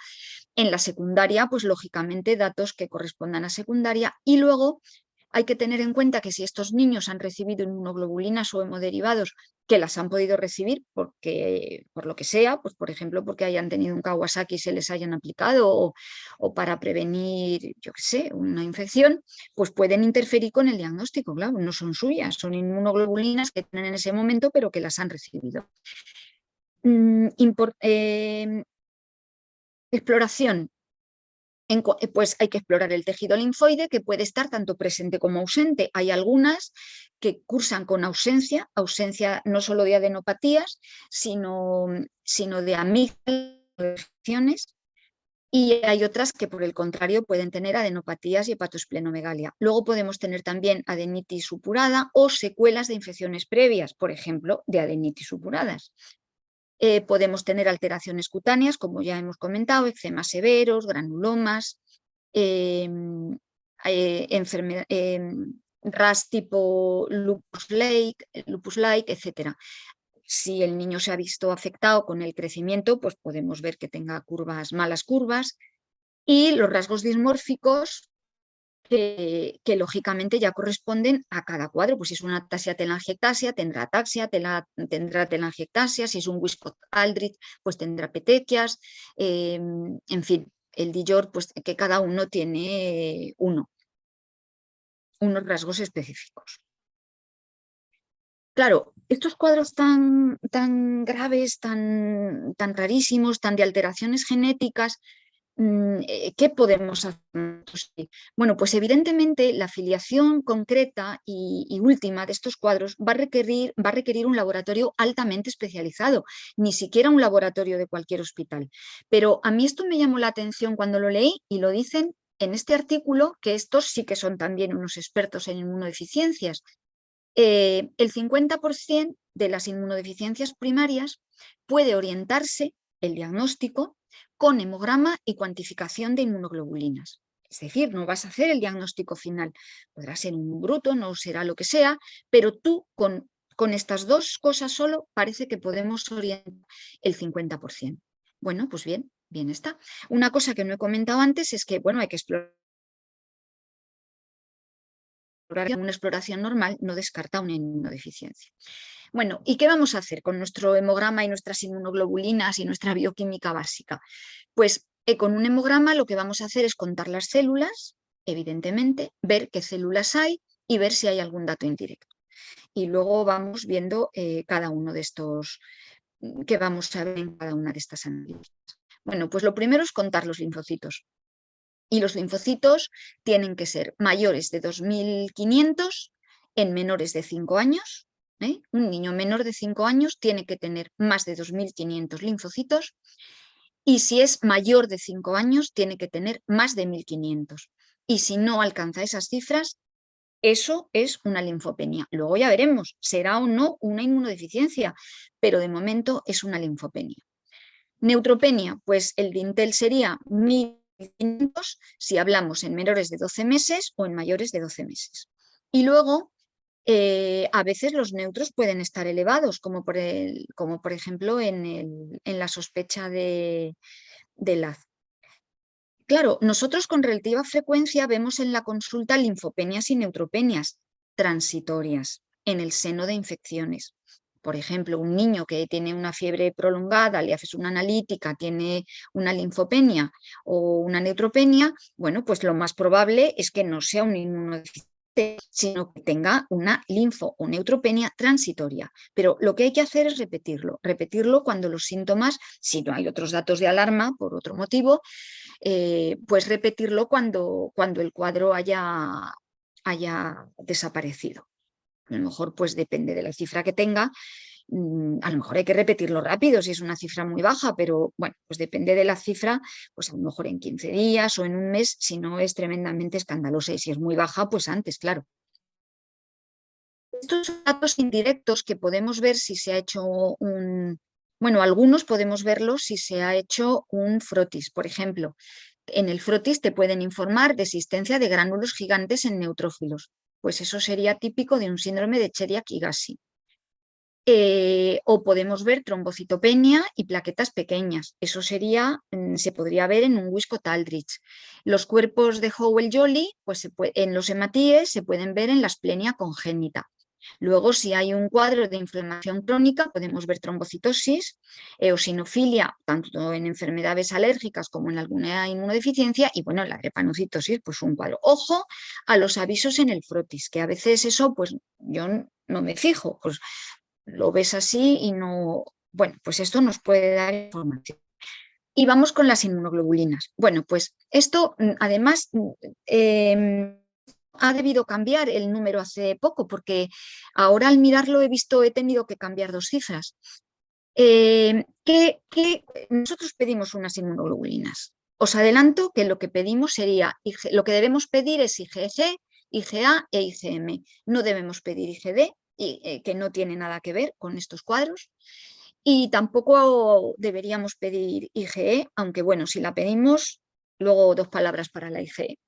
En la secundaria, pues lógicamente datos que correspondan a secundaria, y luego hay que tener en cuenta que si estos niños han recibido inmunoglobulinas o hemoderivados, que las han podido recibir porque, por lo que sea, pues por ejemplo porque hayan tenido un Kawasaki y se les hayan aplicado, o para prevenir, yo qué sé, una infección, pues pueden interferir con el diagnóstico, claro, no son suyas, son inmunoglobulinas que tienen en ese momento pero que las han recibido. Exploración. Pues hay que explorar el tejido linfoide, que puede estar tanto presente como ausente. Hay algunas que cursan con ausencia no solo de adenopatías, sino de amígdalas, y hay otras que por el contrario pueden tener adenopatías y hepatoesplenomegalia. Luego podemos tener también adenitis supurada o secuelas de infecciones previas, por ejemplo, de adenitis supuradas. Podemos tener alteraciones cutáneas, como ya hemos comentado, eczemas severos, granulomas, RAS tipo lupus-like, etc. si el niño se ha visto afectado con el crecimiento, pues podemos ver que tenga malas curvas, y los rasgos dismórficos que lógicamente ya corresponden a cada cuadro. Pues si es una ataxia telangiectasia, tendrá ataxia, tendrá telangiectasia; si es un Wiskott-Aldrich, pues tendrá petequias, en fin, el Dillor, pues que cada uno tiene unos rasgos específicos. Claro, estos cuadros tan graves, tan rarísimos, tan de alteraciones genéticas, ¿qué podemos hacer? Bueno, pues evidentemente la filiación concreta y última de estos cuadros va a requerir un laboratorio altamente especializado, ni siquiera un laboratorio de cualquier hospital. Pero a mí esto me llamó la atención cuando lo leí, y lo dicen en este artículo, que estos sí que son también unos expertos en inmunodeficiencias. El 50% de las inmunodeficiencias primarias puede orientarse el diagnóstico con hemograma y cuantificación de inmunoglobulinas. Es decir, no vas a hacer el diagnóstico final. Podrá ser un bruto, no será lo que sea, pero tú con estas dos cosas solo parece que podemos orientar el 50%. Bueno, pues bien está. Una cosa que no he comentado antes es que, bueno, hay que explorar. Una exploración normal no descarta una inmunodeficiencia. Bueno, ¿y qué vamos a hacer con nuestro hemograma y nuestras inmunoglobulinas y nuestra bioquímica básica? Pues con un hemograma lo que vamos a hacer es contar las células, evidentemente, ver qué células hay y ver si hay algún dato indirecto. Y luego vamos viendo cada uno de estos, que vamos a ver en cada una de estas análisis. Bueno, pues lo primero es contar los linfocitos. Y los linfocitos tienen que ser mayores de 2.500 en menores de 5 años. Un niño menor de 5 años tiene que tener más de 2.500 linfocitos, y si es mayor de 5 años tiene que tener más de 1.500. Y si no alcanza esas cifras, eso es una linfopenia. Luego ya veremos, será o no una inmunodeficiencia, pero de momento es una linfopenia. Neutropenia, pues el dintel sería 1.500 si hablamos en menores de 12 meses o en mayores de 12 meses. Y luego, a veces los neutros pueden estar elevados, como por ejemplo en la sospecha de LAZ. Claro, nosotros con relativa frecuencia vemos en la consulta linfopenias y neutropenias transitorias en el seno de infecciones. Por ejemplo, un niño que tiene una fiebre prolongada, le haces una analítica, tiene una linfopenia o una neutropenia, bueno, pues lo más probable es que no sea un inmunodeficiente, sino que tenga una linfo o neutropenia transitoria. Pero lo que hay que hacer es repetirlo cuando los síntomas, si no hay otros datos de alarma por otro motivo, pues repetirlo cuando el cuadro haya desaparecido. A lo mejor pues depende de la cifra que tenga, a lo mejor hay que repetirlo rápido si es una cifra muy baja, pero bueno, pues depende de la cifra, pues a lo mejor en 15 días o en un mes, si no es tremendamente escandalosa, y si es muy baja, pues antes, claro. Estos son datos indirectos que podemos ver si se ha hecho bueno, algunos podemos verlos si se ha hecho un frotis, por ejemplo. En el frotis te pueden informar de existencia de gránulos gigantes en neutrófilos, pues eso sería típico de un síndrome de Cheriak-Higashi. O podemos ver trombocitopenia y plaquetas pequeñas, eso se podría ver en un Wiskott-Aldrich. Los cuerpos de Howell-Jolly, pues en los hematíes se pueden ver en la asplenia congénita. Luego, si hay un cuadro de inflamación crónica, podemos ver trombocitosis, eosinofilia, tanto en enfermedades alérgicas como en alguna inmunodeficiencia, y bueno, la drepanocitosis, pues un cuadro. Ojo a los avisos en el frotis, que a veces eso, pues yo no me fijo, pues lo ves así y no... Bueno, pues esto nos puede dar información. Y vamos con las inmunoglobulinas. Bueno, pues esto además ha debido cambiar el número hace poco, porque ahora al mirarlo he tenido que cambiar dos cifras. Nosotros pedimos unas inmunoglobulinas. Os adelanto que lo que pedimos sería, lo que debemos pedir es IgG, IgA e IgM. No debemos pedir IgD, que no tiene nada que ver con estos cuadros. Y tampoco deberíamos pedir IgE, aunque bueno, si la pedimos, luego dos palabras para la IgE.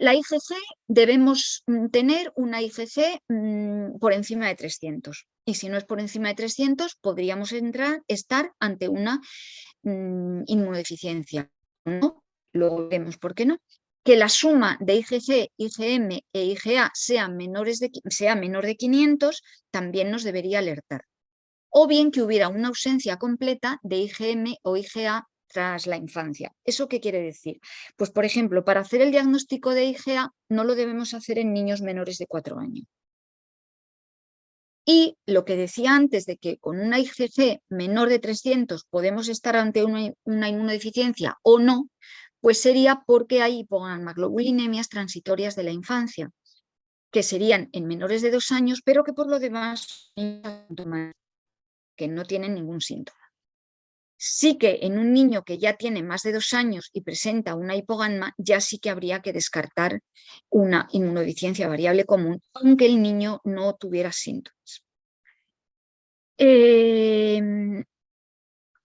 La IgG debemos tener una IgG por encima de 300. Y si no es por encima de 300, podríamos estar ante una inmunodeficiencia. ¿No? Luego vemos por qué no. Que la suma de IgG, IgM e IgA sea menor de 500 también nos debería alertar. O bien que hubiera una ausencia completa de IgM o IgA tras la infancia. ¿Eso qué quiere decir? Pues, por ejemplo, para hacer el diagnóstico de IgA no lo debemos hacer en niños menores de 4 años. Y lo que decía antes de que con una IgG menor de 300 podemos estar ante una inmunodeficiencia o no, pues sería porque hay hipogammaglobulinemias transitorias de la infancia, que serían en menores de 2 años, pero que por lo demás que no tienen ningún síntoma. Sí que en un niño que ya tiene más de 2 años y presenta una hipogamma, ya sí que habría que descartar una inmunodeficiencia variable común, aunque el niño no tuviera síntomas.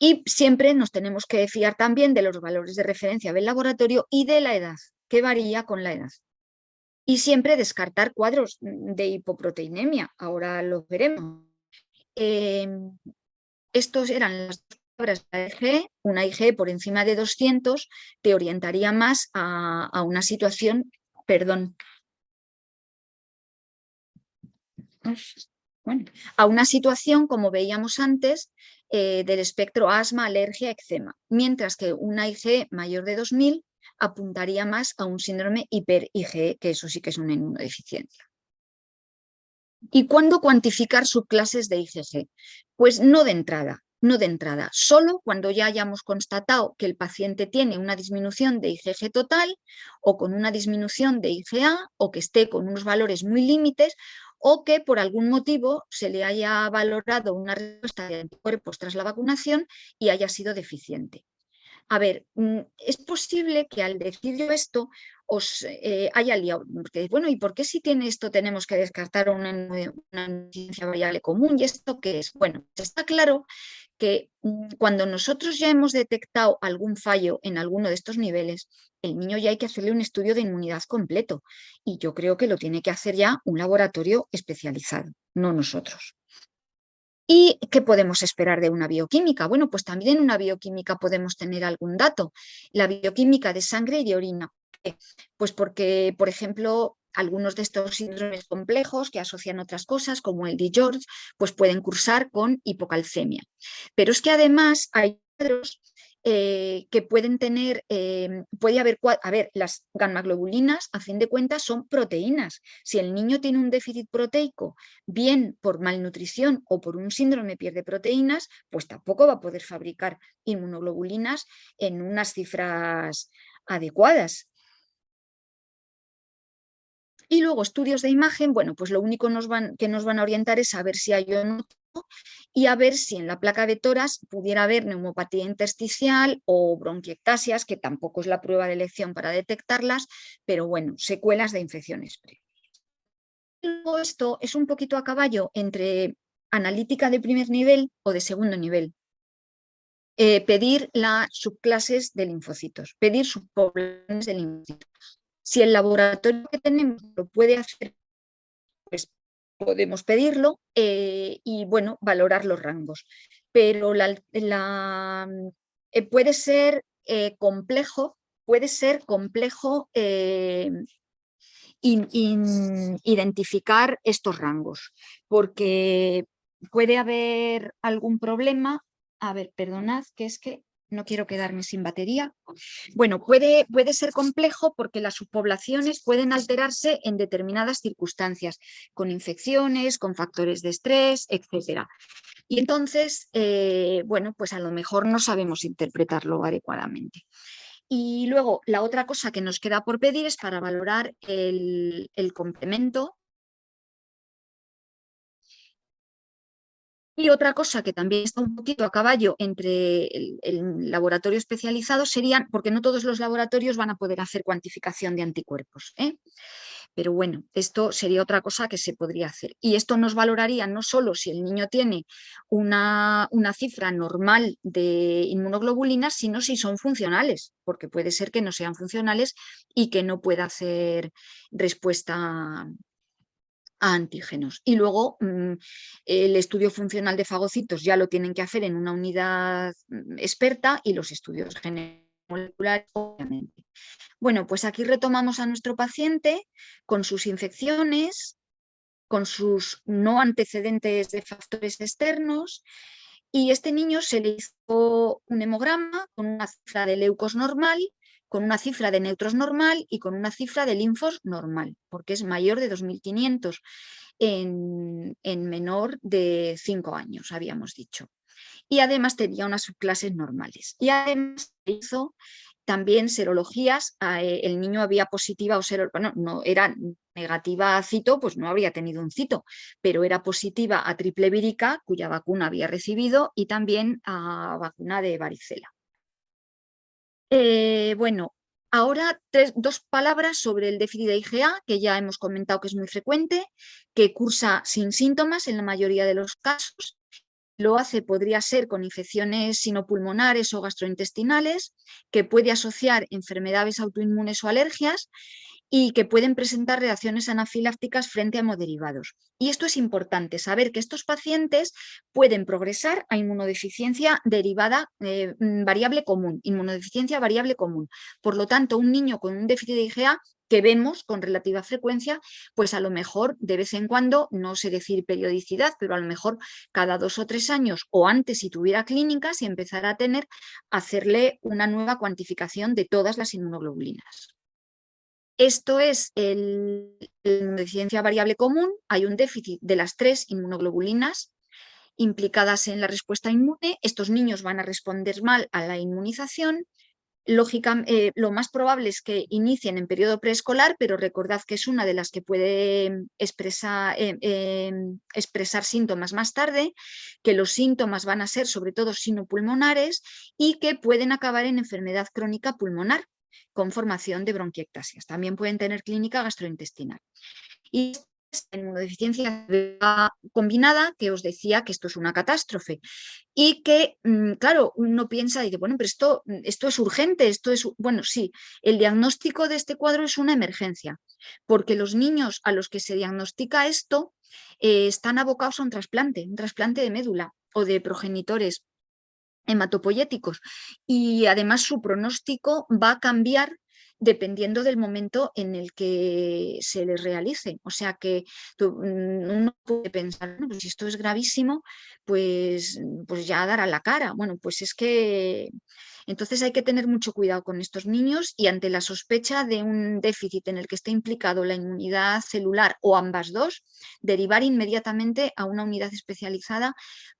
Y siempre nos tenemos que fiar también de los valores de referencia del laboratorio y de la edad, que varía con la edad. Y siempre descartar cuadros de hipoproteinemia, ahora lo veremos. Estos eran las palabras de la IgE. Una IgE por encima de 200 te orientaría más a una situación, perdón, bueno, a una situación, como veíamos antes, del espectro asma, alergia, eczema, mientras que una IgE mayor de 2000 apuntaría más a un síndrome hiper-IgE, que eso sí que es una inmunodeficiencia. ¿Y cuándo cuantificar subclases de IgG? Pues no de entrada, solo cuando ya hayamos constatado que el paciente tiene una disminución de IgG total o con una disminución de IgA o que esté con unos valores muy límites o que por algún motivo se le haya valorado una respuesta de anticuerpos tras la vacunación y haya sido deficiente. A ver, es posible que al decir yo esto os haya liado, porque bueno, ¿y por qué si tiene esto tenemos que descartar una incidencia variable común? ¿Y esto qué es? Bueno, está claro que cuando nosotros ya hemos detectado algún fallo en alguno de estos niveles, el niño ya hay que hacerle un estudio de inmunidad completo y yo creo que lo tiene que hacer ya un laboratorio especializado, no nosotros. ¿Y qué podemos esperar de una bioquímica? Bueno, pues también en una bioquímica podemos tener algún dato. La bioquímica de sangre y de orina. Pues porque, por ejemplo, algunos de estos síndromes complejos que asocian otras cosas, como el de George, pues pueden cursar con hipocalcemia. Pero es que además hay cuadros que pueden tener, puede haber, a ver, las gamma-globulinas, a fin de cuentas, son proteínas. Si el niño tiene un déficit proteico, bien por malnutrición o por un síndrome pierde proteínas, pues tampoco va a poder fabricar inmunoglobulinas en unas cifras adecuadas. Y luego estudios de imagen, bueno, pues lo único que nos van a orientar es a ver si hay o no y a ver si en la placa de tórax pudiera haber neumopatía intersticial o bronquiectasias, que tampoco es la prueba de elección para detectarlas, pero bueno, secuelas de infecciones previas. Luego esto es un poquito a caballo entre analítica de primer nivel o de segundo nivel. Pedir las subclases de linfocitos, pedir subpoblaciones de linfocitos. Si el laboratorio que tenemos lo puede hacer, pues podemos pedirlo y, bueno, valorar los rangos. Pero puede ser complejo, identificar estos rangos, porque puede haber algún problema. A ver, perdonad, que es que no quiero quedarme sin batería. Bueno, puede ser complejo porque las subpoblaciones pueden alterarse en determinadas circunstancias, con infecciones, con factores de estrés, etc. Y entonces, bueno, pues a lo mejor no sabemos interpretarlo adecuadamente. Y luego, la otra cosa que nos queda por pedir es para valorar el complemento. Y otra cosa que también está un poquito a caballo entre el laboratorio especializado serían, porque no todos los laboratorios van a poder hacer cuantificación de anticuerpos, pero bueno, esto sería otra cosa que se podría hacer. Y esto nos valoraría no solo si el niño tiene una cifra normal de inmunoglobulinas, sino si son funcionales, porque puede ser que no sean funcionales y que no pueda hacer respuesta a antígenos. Y luego el estudio funcional de fagocitos ya lo tienen que hacer en una unidad experta y los estudios moleculares, obviamente. Bueno, pues aquí retomamos a nuestro paciente con sus infecciones, con sus no antecedentes de factores externos, y este niño se le hizo un hemograma con una cifra de leucos normal, con una cifra de neutros normal y con una cifra de linfos normal, porque es mayor de 2.500 en menor de 5 años, habíamos dicho. Y además tenía unas subclases normales. Y además hizo también serologías, el niño había positiva o bueno, no era negativa a cito, pues no habría tenido un cito, pero era positiva a triple vírica, cuya vacuna había recibido, y también a vacuna de varicela. Bueno, ahora dos palabras sobre el déficit de IgA, que ya hemos comentado que es muy frecuente, que cursa sin síntomas en la mayoría de los casos. Lo hace, podría ser con infecciones sinopulmonares o gastrointestinales, que puede asociar enfermedades autoinmunes o alergias y que pueden presentar reacciones anafilácticas frente a hemoderivados. Y esto es importante, saber que estos pacientes pueden progresar a inmunodeficiencia derivada variable común, inmunodeficiencia variable común. Por lo tanto, un niño con un déficit de IgA que vemos con relativa frecuencia, pues a lo mejor de vez en cuando, no sé decir periodicidad, pero a lo mejor cada 2 o 3 años o antes si tuviera clínicas y empezar a hacerle una nueva cuantificación de todas las inmunoglobulinas. Esto es la inmunodeficiencia variable común. Hay un déficit de las 3 inmunoglobulinas implicadas en la respuesta inmune. Estos niños van a responder mal a la inmunización. Lógicamente, lo más probable es que inicien en periodo preescolar, pero recordad que es una de las que puede expresar síntomas más tarde, que los síntomas van a ser sobre todo sinopulmonares y que pueden acabar en enfermedad crónica pulmonar con formación de bronquiectasias. También pueden tener clínica gastrointestinal. Y la inmunodeficiencia combinada, que os decía que esto es una catástrofe y que, claro, uno piensa y dice, bueno, pero esto es urgente, esto es, bueno, sí, el diagnóstico de este cuadro es una emergencia, porque los niños a los que se diagnostica esto están abocados a un trasplante de médula o de progenitores hematopoyéticos, y además su pronóstico va a cambiar dependiendo del momento en el que se les realice. O sea que uno puede pensar, bueno, pues si esto es gravísimo, pues ya dará la cara. Bueno, pues es que entonces hay que tener mucho cuidado con estos niños, y ante la sospecha de un déficit en el que esté implicado la inmunidad celular o ambas dos, derivar inmediatamente a una unidad especializada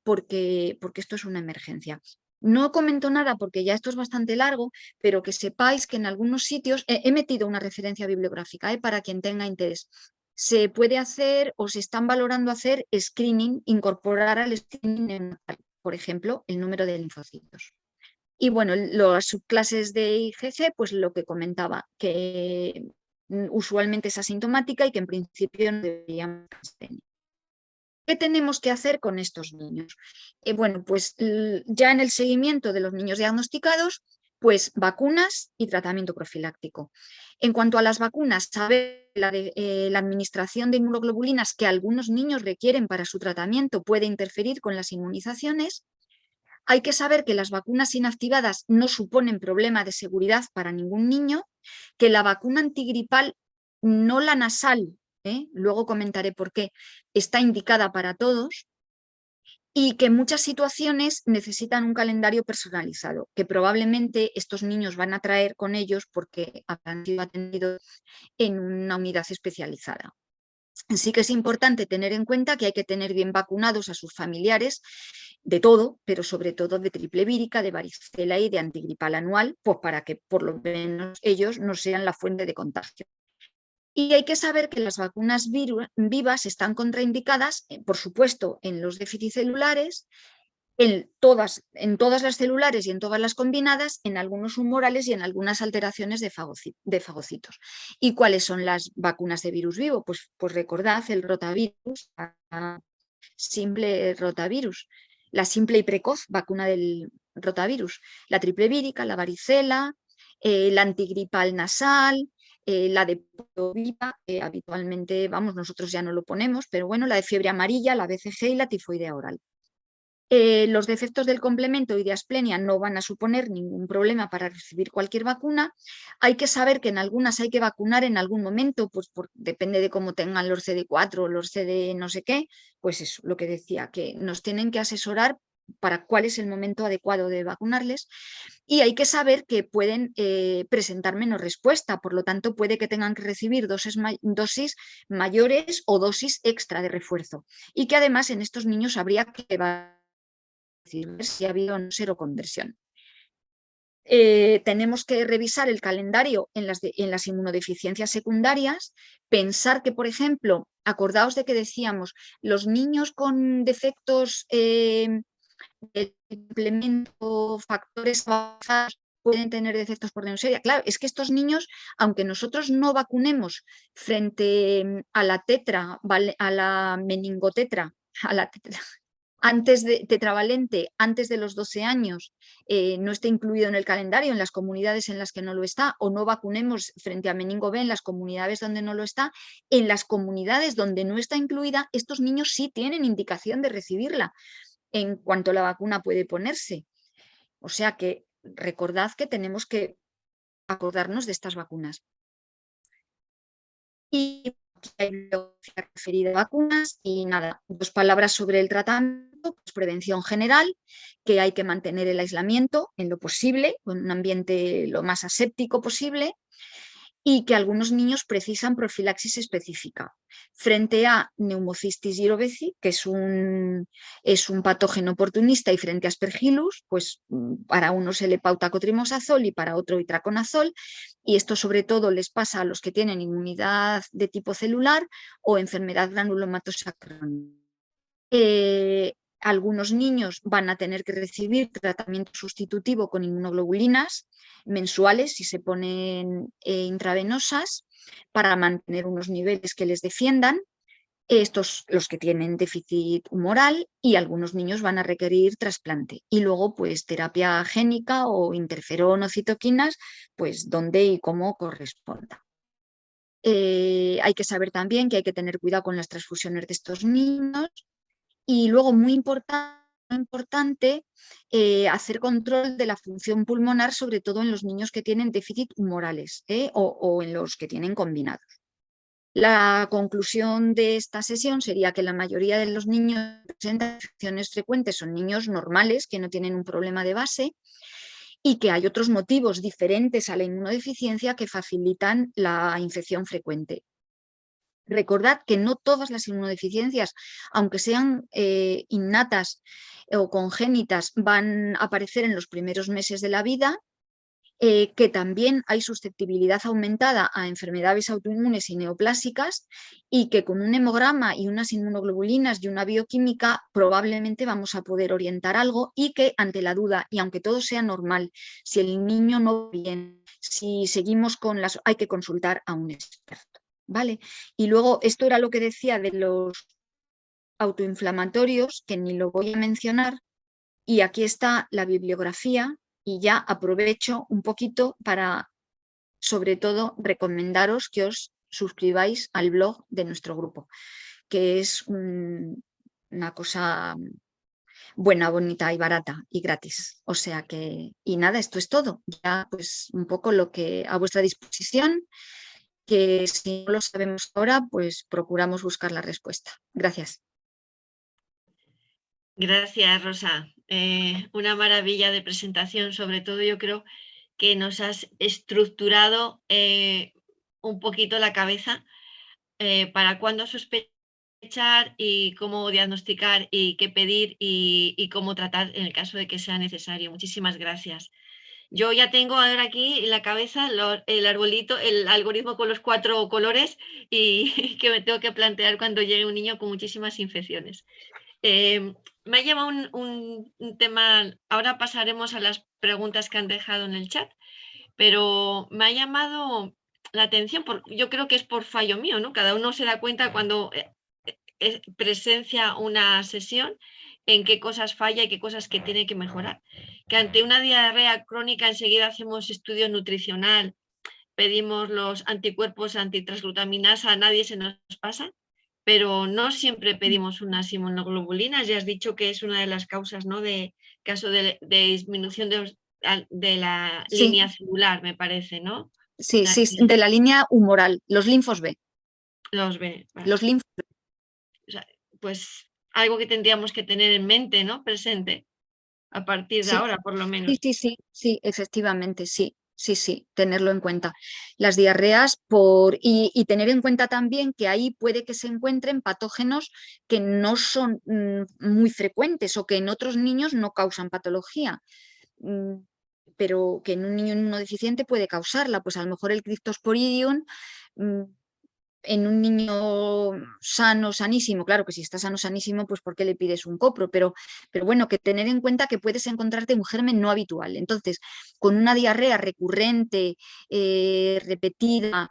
porque esto es una emergencia. No comento nada porque ya esto es bastante largo, pero que sepáis que en algunos sitios, he metido una referencia bibliográfica para quien tenga interés, se puede hacer o se están valorando hacer screening, incorporar al screening, por ejemplo, el número de linfocitos. Y bueno, las subclases de IgG, pues lo que comentaba, que usualmente es asintomática y que en principio no deberíamos tener. ¿Qué tenemos que hacer con estos niños? Bueno, pues ya en el seguimiento de los niños diagnosticados, pues vacunas y tratamiento profiláctico. En cuanto a las vacunas, saber la administración de inmunoglobulinas que algunos niños requieren para su tratamiento puede interferir con las inmunizaciones. Hay que saber que las vacunas inactivadas no suponen problema de seguridad para ningún niño, que la vacuna antigripal, no la nasal, luego comentaré por qué, está indicada para todos, y que en muchas situaciones necesitan un calendario personalizado, que probablemente estos niños van a traer con ellos porque han sido atendidos en una unidad especializada. Sí que es importante tener en cuenta que hay que tener bien vacunados a sus familiares de todo, pero sobre todo de triple vírica, de varicela y de antigripal anual, pues para que por lo menos ellos no sean la fuente de contagio. Y hay que saber que las vacunas vivas están contraindicadas, por supuesto, en los déficits celulares, en todas las celulares y en todas las combinadas, en algunos humorales y en algunas alteraciones de fagocitos. ¿Y cuáles son las vacunas de virus vivo? Pues recordad el rotavirus, simple rotavirus, la simple y precoz vacuna del rotavirus, la triple vírica, la varicela, la antigripal nasal, la de polio viva, habitualmente, vamos, nosotros ya no lo ponemos, pero bueno, la de fiebre amarilla, la BCG y la tifoidea oral. Los defectos del complemento y de asplenia no van a suponer ningún problema para recibir cualquier vacuna. Hay que saber que en algunas hay que vacunar en algún momento, pues depende de cómo tengan los CD4 o los CD no sé qué, pues eso, lo que decía, que nos tienen que asesorar para cuál es el momento adecuado de vacunarles, y hay que saber que pueden presentar menos respuesta, por lo tanto puede que tengan que recibir dosis mayores o dosis extra de refuerzo, y que además en estos niños habría que ver si ha habido seroconversión. Tenemos que revisar el calendario en las inmunodeficiencias secundarias, pensar que, por ejemplo, acordaos de que decíamos, los niños con defectos del complemento, factores avanzados, pueden tener defectos por neoseria. Claro, es que estos niños, aunque nosotros no vacunemos frente a la tetra, a la meningotetra, a la tetra, antes de tetravalente, antes de los 12 años, no esté incluido en el calendario, en las comunidades en las que no lo está, o no vacunemos frente a meningo B en las comunidades donde no lo está, en las comunidades donde no está incluida, estos niños sí tienen indicación de recibirla en cuanto la vacuna puede ponerse. O sea que recordad que tenemos que acordarnos de estas vacunas. Y aquí hay bibliografía referida a vacunas y nada, 2 palabras sobre el tratamiento, pues prevención general, que hay que mantener el aislamiento en lo posible, en un ambiente lo más aséptico posible, y que algunos niños precisan profilaxis específica frente a neumocistis giroveci, que es un patógeno oportunista, y frente a Aspergillus, pues para uno se le pauta cotrimosazol y para otro itraconazol, y esto sobre todo les pasa a los que tienen inmunidad de tipo celular o enfermedad granulomatosa crónica. Algunos niños van a tener que recibir tratamiento sustitutivo con inmunoglobulinas mensuales si se ponen intravenosas para mantener unos niveles que les defiendan. Estos, los que tienen déficit humoral, y algunos niños van a requerir trasplante. Y luego, pues, terapia génica o interferón o citoquinas, pues, donde y cómo corresponda. Hay que saber también que hay que tener cuidado con las transfusiones de estos niños. Y luego, muy importante, hacer control de la función pulmonar, sobre todo en los niños que tienen déficit humorales o en los que tienen combinados. La conclusión de esta sesión sería que la mayoría de los niños que presentan infecciones frecuentes son niños normales, que no tienen un problema de base, y que hay otros motivos diferentes a la inmunodeficiencia que facilitan la infección frecuente. Recordad que no todas las inmunodeficiencias, aunque sean innatas o congénitas, van a aparecer en los primeros meses de la vida, que también hay susceptibilidad aumentada a enfermedades autoinmunes y neoplásicas, y que con un hemograma y unas inmunoglobulinas y una bioquímica probablemente vamos a poder orientar algo, y que ante la duda, y aunque todo sea normal, si el niño no va bien, si seguimos con las, hay que consultar a un experto. ¿Vale? Y luego, esto era lo que decía de los autoinflamatorios, que ni lo voy a mencionar, y aquí está la bibliografía, y ya aprovecho un poquito para, sobre todo, recomendaros que os suscribáis al blog de nuestro grupo, que es una cosa buena, bonita y barata y gratis. O sea que, y nada, esto es todo. Ya pues un poco lo que a vuestra disposición, que si no lo sabemos ahora, pues procuramos buscar la respuesta. Gracias. Gracias, Rosa. Una maravilla de presentación. Sobre todo, yo creo que nos has estructurado un poquito la cabeza para cuándo sospechar y cómo diagnosticar y qué pedir y cómo tratar en el caso de que sea necesario. Muchísimas gracias. Yo ya tengo ahora aquí en la cabeza el arbolito, el algoritmo con los 4 colores y que me tengo que plantear cuando llegue un niño con muchísimas infecciones. Me ha llamado un tema, ahora pasaremos a las preguntas que han dejado en el chat, pero me ha llamado la atención, yo creo que es por fallo mío, ¿no? Cada uno se da cuenta cuando presencia una sesión en qué cosas falla y qué cosas que tiene que mejorar. Que ante una diarrea crónica enseguida hacemos estudio nutricional, pedimos los anticuerpos antitransglutaminasa, a nadie se nos pasa, pero no siempre pedimos unas inmunoglobulinas. Ya has dicho que es una de las causas, ¿no?, de caso de disminución de la Sí, línea celular, me parece, ¿no? O sí, sea, sí, de la línea humoral, los linfos B. los ve, vale. Los linfos B. O sea, pues algo que tendríamos que tener en mente, ¿no?, presente, a partir de Sí, ahora, por lo sí, menos. sí, sí, sí, efectivamente, sí. Sí, sí, tenerlo en cuenta. Las diarreas y tener en cuenta también que ahí puede que se encuentren patógenos que no son muy frecuentes o que en otros niños no causan patología, pero que en un niño inmunodeficiente puede causarla. Pues a lo mejor el Cryptosporidium mm, en un niño sano, sanísimo, claro que si está sano, sanísimo, pues ¿por qué le pides un copro? Pero bueno, que tener en cuenta que puedes encontrarte un germen no habitual. Entonces, con una diarrea recurrente, repetida,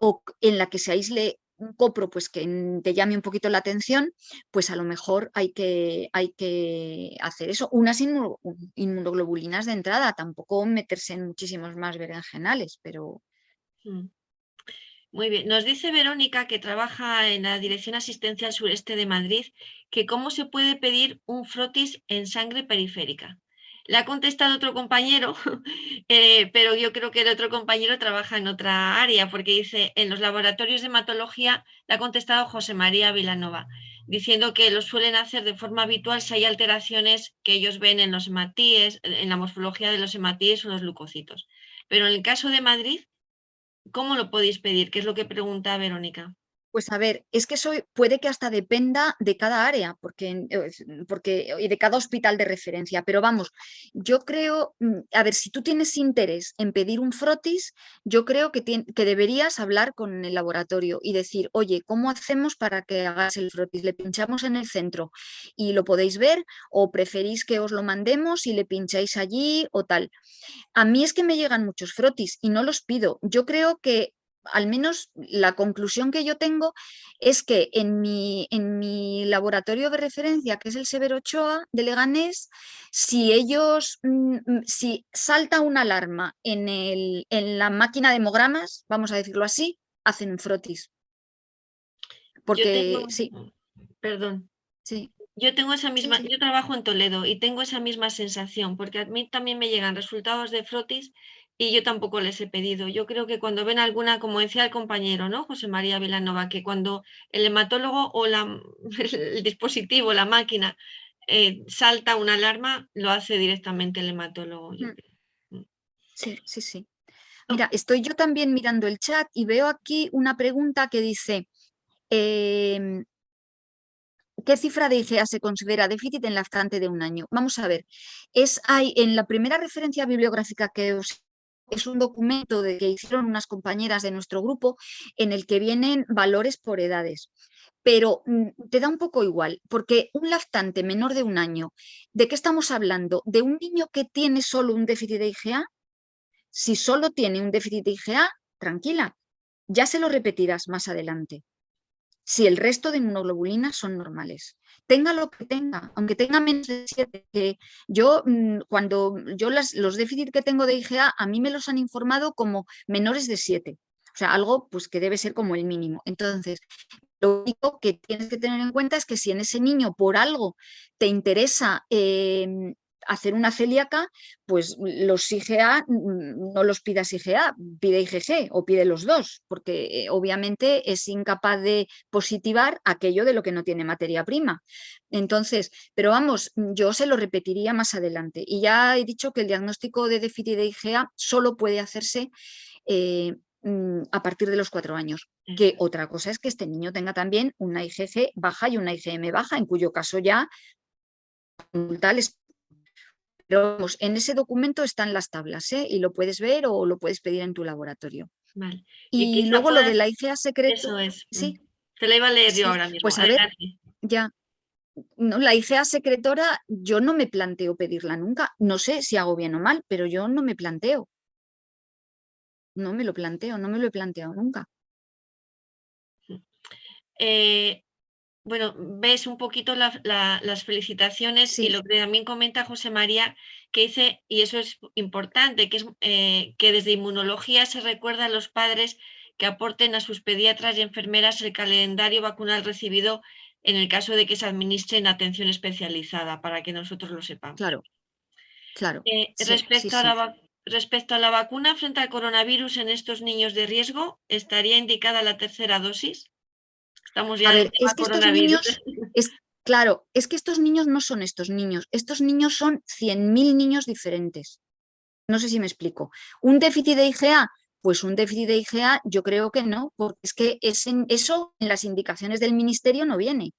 o en la que se aísle un copro, pues que te llame un poquito la atención, pues a lo mejor hay que hacer eso. Unas inmunoglobulinas de entrada, tampoco meterse en muchísimos más berenjenales, pero... Mm. Muy bien. Nos dice Verónica, que trabaja en la Dirección Asistencial Sureste de Madrid, que cómo se puede pedir un frotis en sangre periférica. Le ha contestado otro compañero, pero yo creo que el otro compañero trabaja en otra área, porque dice, en los laboratorios de hematología, le ha contestado José María Vilanova, diciendo que lo suelen hacer de forma habitual si hay alteraciones que ellos ven en los hematíes, en la morfología de los hematíes o los leucocitos. Pero en el caso de Madrid, ¿cómo lo podéis pedir? ¿Qué es lo que pregunta Verónica? Pues a ver, es que eso puede que hasta dependa de cada área, y de cada hospital de referencia, pero vamos, yo creo, a ver, si tú tienes interés en pedir un frotis, yo creo que deberías hablar con el laboratorio y decir, oye, ¿cómo hacemos para que hagas el frotis? ¿Le pinchamos en el centro y lo podéis ver o preferís que os lo mandemos y le pincháis allí o tal? A mí es que me llegan muchos frotis y no los pido. Yo creo que al menos la conclusión que yo tengo es que en mi laboratorio de referencia, que es el Severo Ochoa de Leganés, si salta una alarma en la máquina de hemogramas, vamos a decirlo así, hacen un frotis. Yo tengo, Porque sí, perdón, sí, yo tengo esa sí, misma, sí. yo trabajo en Toledo y tengo esa misma sensación, porque a mí también me llegan resultados de frotis y yo tampoco les he pedido. Yo creo que cuando ven alguna, como decía el compañero, ¿no?, José María Vilanova, que cuando el hematólogo o el dispositivo, la máquina, salta una alarma, lo hace directamente el hematólogo, yo Mm, creo. Mm. sí, sí, sí. Oh, Mira, estoy yo también mirando el chat y veo aquí una pregunta que dice, em, ¿qué cifra de IgA se considera déficit en lactante de un año? Vamos a ver, en la primera referencia bibliográfica es un documento que hicieron unas compañeras de nuestro grupo en el que vienen valores por edades, pero te da un poco igual, porque un lactante menor de un año, ¿de qué estamos hablando? ¿De un niño que tiene solo un déficit de IgA? Si solo tiene un déficit de IgA, tranquila, ya se lo repetirás más adelante si el resto de inmunoglobulinas son normales. Tenga lo que tenga, aunque tenga menos de 7, que yo cuando yo los déficits que tengo de IgA, a mí me los han informado como menores de 7. O sea, algo pues que debe ser como el mínimo. Entonces, lo único que tienes que tener en cuenta es que si en ese niño por algo te interesa hacer una celíaca, pues los IgA no los pidas IgA, pide IgG o pide los dos, porque obviamente es incapaz de positivar aquello de lo que no tiene materia prima. Entonces, pero vamos, yo se lo repetiría más adelante. Y ya he dicho que el diagnóstico de déficit de IgA solo puede hacerse a partir de los 4 años. Que eso. otra cosa es que este niño tenga también una IgG baja y una IgM baja, en cuyo caso ya tales. Pero vamos, en ese documento están las tablas, ¿eh? Y lo puedes ver o lo puedes pedir en tu laboratorio. Vale. Y Y quizá luego lo pueda, de la IgA secreto, eso es. sí, Te la iba a leer yo sí, ahora mismo. pues a ver, Adelante. ya, no, la IgA secretora yo no me planteo pedirla nunca. No sé si hago bien o mal, pero yo no me planteo, no me lo planteo, no me lo he planteado nunca. Eh, bueno, ves un poquito las felicitaciones y Sí, lo que también comenta José María, que dice, y eso es importante, que es que desde inmunología se recuerda a los padres que aporten a sus pediatras y enfermeras el calendario vacunal recibido en el caso de que se administren atención especializada, para que nosotros lo sepamos. claro, claro. Sí, sí, Respecto a sí. respecto a la vacuna frente al coronavirus en estos niños de riesgo, ¿estaría indicada la tercera dosis? Estamos A ya en el ver, tema es que estos coronavirus. niños, claro, es que estos niños no son estos niños son 100.000 niños diferentes. No sé si me explico. ¿Un déficit de IgA? Pues un déficit de IgA yo creo que no, porque es que eso en las indicaciones del ministerio no viene.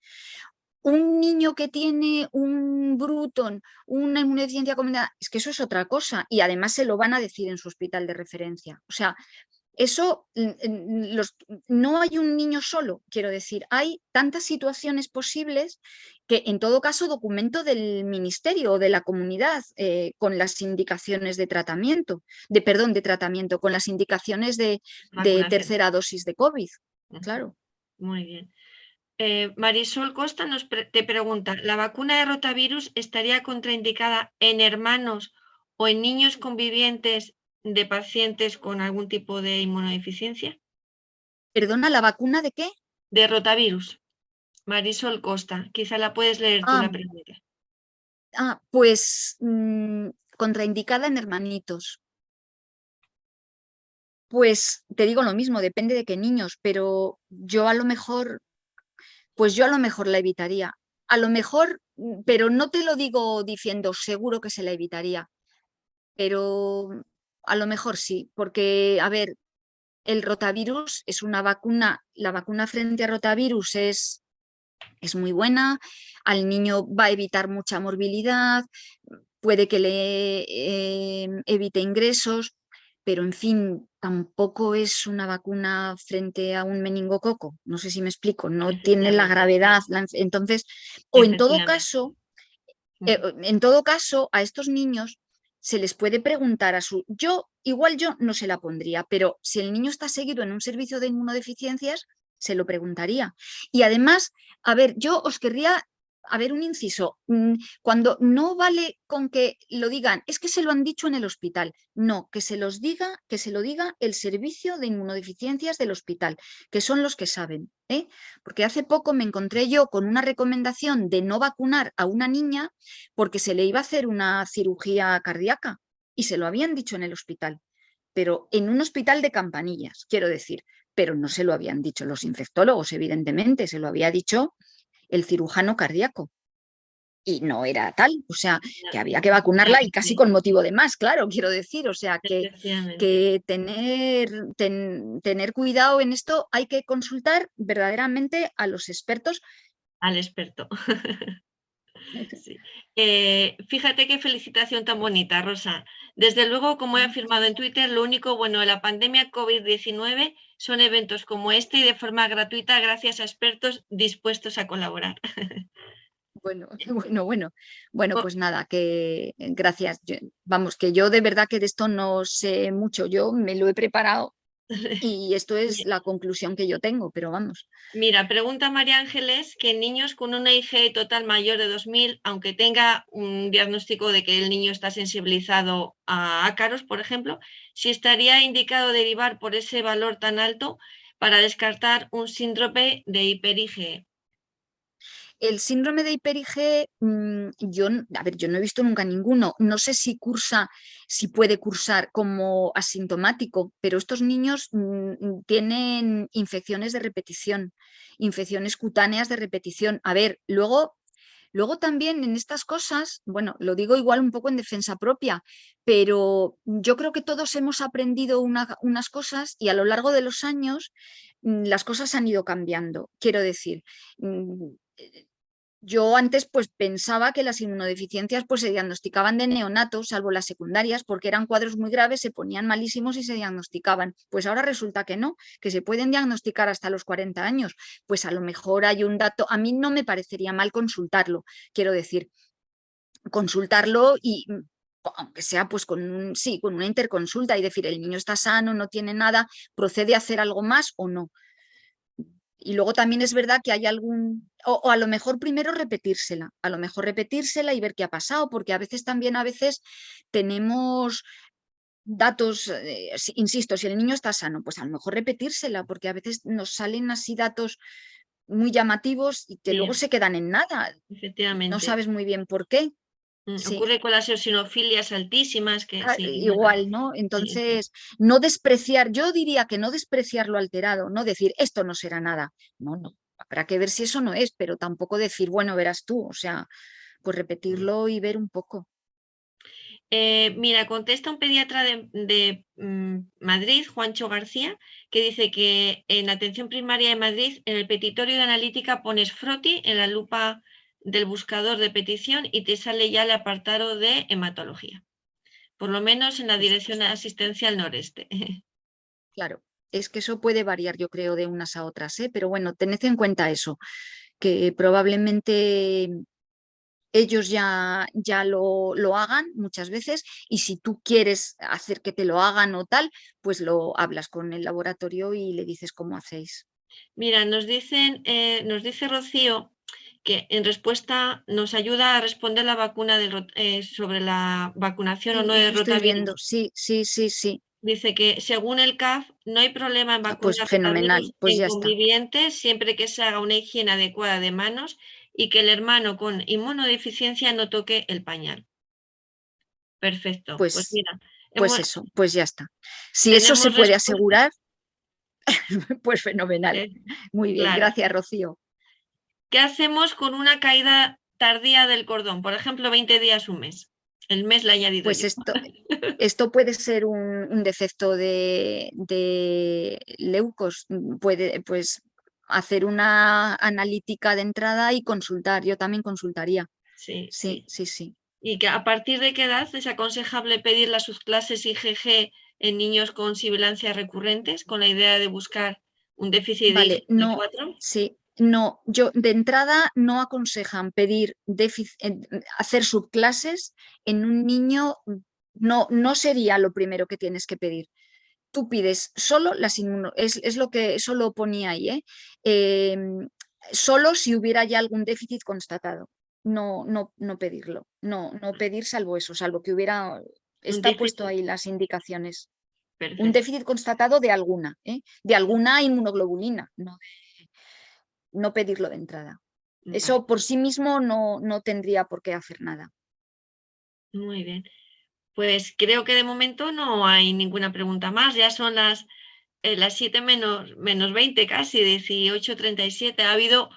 Un niño que tiene un Bruton, una inmunodeficiencia combinada, es que eso es otra cosa y además se lo van a decir en su hospital de referencia. O sea, eso, no hay un niño solo, quiero decir, hay tantas situaciones posibles que en todo caso documento del ministerio o de la comunidad con las indicaciones de tratamiento, perdón, de tratamiento, con las indicaciones de Vacunación. tercera dosis de COVID, Ujú. claro. Muy bien. Marisol Costa te pregunta, ¿la vacuna de rotavirus estaría contraindicada en hermanos o en niños convivientes de pacientes con algún tipo de inmunodeficiencia? Perdona, ¿la vacuna de qué? De rotavirus. Marisol Costa, quizá la puedes leer tú Ah, la pregunta. pues contraindicada en hermanitos. Pues te digo lo mismo, depende de qué niños, pero yo a lo mejor, pues yo a lo mejor la evitaría. A lo mejor, pero no te lo digo diciendo seguro que se la evitaría, pero a lo mejor sí, porque, a ver, el rotavirus es una vacuna, la vacuna frente a rotavirus es muy buena, al niño va a evitar mucha morbilidad, puede que le evite ingresos, pero en fin, tampoco es una vacuna frente a un meningococo. No sé si me explico, no tiene la Efectivamente, gravedad. Entonces, o efectivamente. Ujú. en todo caso, a estos niños se les puede preguntar igual yo no se la pondría, pero si el niño está seguido en un servicio de inmunodeficiencias, se lo preguntaría. Y además, a ver, yo os querría, a ver, un inciso, cuando no vale con que lo digan, es que se lo han dicho en el hospital, no, que se lo diga el servicio de inmunodeficiencias del hospital, que son los que saben, ¿eh? Porque hace poco me encontré yo con una recomendación de no vacunar a una niña porque se le iba a hacer una cirugía cardíaca y se lo habían dicho en el hospital, pero en un hospital de Campanillas, quiero decir, pero no se lo habían dicho los infectólogos, evidentemente, se lo había dicho el cirujano cardíaco. Y no era tal, o sea, que había que vacunarla y casi Efectivamente, con motivo de más, claro, quiero decir, o sea, efectivamente. que tener cuidado en esto, hay que consultar verdaderamente a los expertos. Al experto. Sí. Fíjate qué felicitación tan bonita, Rosa. Desde luego, como he afirmado en Twitter, lo único bueno de la pandemia COVID-19 son eventos como este y de forma gratuita gracias a expertos dispuestos a colaborar. Bueno, bueno, Oh, pues nada, que gracias. Vamos, que yo de verdad que de esto no sé mucho, yo me lo he preparado y esto es la conclusión que yo tengo, pero vamos. Mira, pregunta María Ángeles que en niños con una IgE total mayor de 2000, aunque tenga un diagnóstico de que el niño está sensibilizado a ácaros, por ejemplo, si estaría indicado derivar por ese valor tan alto para descartar un síndrome de hiper-IgE. El síndrome de hiper-IgE, a ver, yo no he visto nunca ninguno. No sé si puede cursar como asintomático, pero estos niños tienen infecciones de repetición, infecciones cutáneas de repetición. A ver, luego también en estas cosas, bueno, lo digo igual un poco en defensa propia, pero yo creo que todos hemos aprendido unas cosas y a lo largo de los años las cosas han ido cambiando. Quiero decir, mm, yo antes pues pensaba que las inmunodeficiencias pues se diagnosticaban de neonato, salvo las secundarias, porque eran cuadros muy graves, se ponían malísimos y se diagnosticaban. Pues ahora resulta que no, que se pueden diagnosticar hasta los 40 años. Pues a lo mejor hay un dato, a mí no me parecería mal consultarlo, quiero decir, consultarlo y aunque sea pues sí, con una interconsulta y decir el niño está sano, no tiene nada, procede a hacer algo más o no. Y luego también es verdad que hay algún, o a lo mejor primero repetírsela, y ver qué ha pasado, porque a veces tenemos datos, insisto, si el niño está sano, pues a lo mejor repetírsela, porque a veces nos salen así datos muy llamativos y que luego Sí, se quedan en nada, no efectivamente. sabes muy bien por qué. Sí, Ocurre con las eosinofilias altísimas, que sí, bueno, igual, ¿no? sí, sí. Entonces, no despreciar, yo diría que no despreciar lo alterado, no decir esto no será nada, no, habrá que ver si eso no es, pero tampoco decir, bueno, verás tú, o sea, pues repetirlo y ver un poco. Mira, contesta un pediatra de Madrid, Juancho García, que dice que en atención primaria de Madrid, en el petitorio de analítica pones Froti en la lupa del buscador de petición y te sale ya el apartado de hematología, por lo menos en la Pues, dirección asistencial noreste. claro, es que eso puede variar, yo creo, de unas a otras, ¿eh? Pero bueno, tened en cuenta eso, que probablemente ellos ya lo hagan muchas veces y si tú quieres hacer que te lo hagan o tal, pues lo hablas con el laboratorio y le dices cómo hacéis. Mira, nos dice Rocío que en respuesta nos ayuda a responder la vacuna sobre la vacunación o Sí, no de eso estoy viendo, rotavirus. sí, sí, sí, sí. Dice que según el CAF no hay problema en Ah, pues vacunar rotavirus fenomenal, pues en ya está. convivientes siempre que se haga una higiene adecuada de manos y que el hermano con inmunodeficiencia no toque el pañal. Perfecto. Pues Pues, mira, pues eso, pues ya está. Si eso se tenemos puede respuesta. asegurar, pues fenomenal. eh, Muy bien, claro. gracias, Rocío. ¿Qué hacemos con una caída tardía del cordón? Por ejemplo, 20 días, un mes. El mes le he añadido Pues yo. esto puede ser un defecto de leucos, puede pues hacer una analítica de entrada y consultar. Yo también consultaría. Sí, Sí, sí. sí, sí. ¿Y que a partir de qué edad es aconsejable pedir las subclases IgG en niños con sibilancias recurrentes con la idea de buscar un déficit de Vale, no, IgG4? sí, no, yo de entrada no aconsejan pedir hacer subclases en un niño, no sería lo primero que tienes que pedir. Tú pides solo es lo que solo ponía ahí, ¿eh? Solo si hubiera ya algún déficit constatado. No pedirlo, no pedir salvo eso, salvo que hubiera, Un está puesto déficit. ahí las indicaciones. Un Perfecto. déficit constatado de alguna, ¿eh? De alguna inmunoglobulina, no pedirlo de entrada. Vale, Eso por sí mismo no tendría por qué hacer nada. muy bien. Pues creo que de momento no hay ninguna pregunta más. Ya son las 7 menos 20 casi, 18:37. Ha habido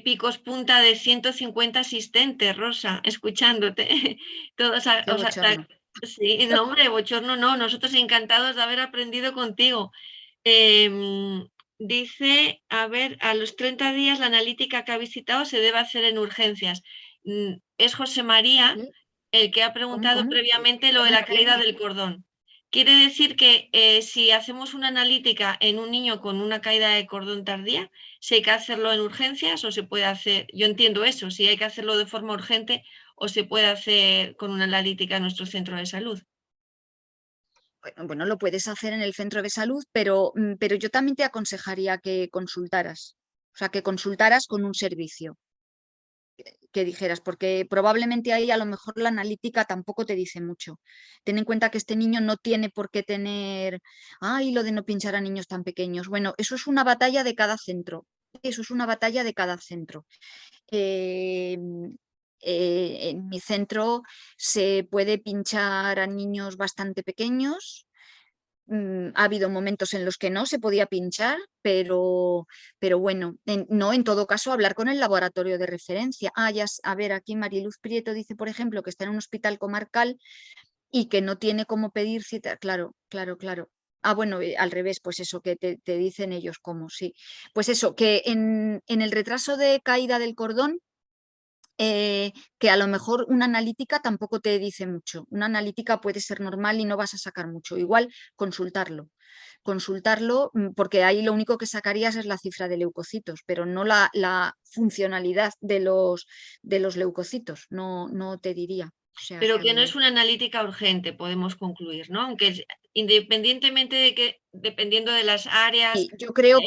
picos punta de 150 asistentes, Rosa, escuchándote. Todos, Qué bochorno. sí, no, hombre, bochorno no, nosotros encantados de haber aprendido contigo. Em, Dice, a ver, a los 30 días la analítica que ha visitado se debe hacer en urgencias. Es José María ¿Sí? el que ha ¿Cómo, preguntado cómo? previamente lo de Perdona, la caída perdona. del cordón. Quiere decir que si hacemos una analítica en un niño con una caída de cordón tardía, si hay que hacerlo en urgencias o se puede hacer, yo entiendo eso, si hay que hacerlo de forma urgente o se puede hacer con una analítica en nuestro centro de salud. Bueno, lo puedes hacer en el centro de salud, pero yo también te aconsejaría que consultaras. O sea, que consultaras con un servicio, que dijeras, porque probablemente ahí a lo mejor la analítica tampoco te dice mucho. Ten en cuenta que este niño no tiene por qué tener, ay, lo de no pinchar a niños tan pequeños. Bueno, eso es una batalla de cada centro. Eso es una batalla de cada centro. Eh, en mi centro se puede pinchar a niños bastante pequeños. Ha habido momentos en los que no se podía pinchar, pero bueno, no, en todo caso, hablar con el laboratorio de referencia. A ver, aquí Mariluz Prieto dice, por ejemplo, que está en un hospital comarcal y que no tiene cómo pedir cita. Claro, claro, claro. Ah, bueno, al revés, pues eso, que te dicen ellos cómo, sí. Pues eso, que en el retraso de caída del cordón, que a lo mejor una analítica tampoco te dice mucho. Una analítica puede ser normal y no vas a sacar mucho. Igual consultarlo, porque ahí lo único que sacarías es la cifra de leucocitos, pero no la funcionalidad de los leucocitos, no te diría. O sea Pero que no es que una analítica urgente, podemos concluir, ¿no? Aunque independientemente de que, dependiendo de las áreas. Sí, yo creo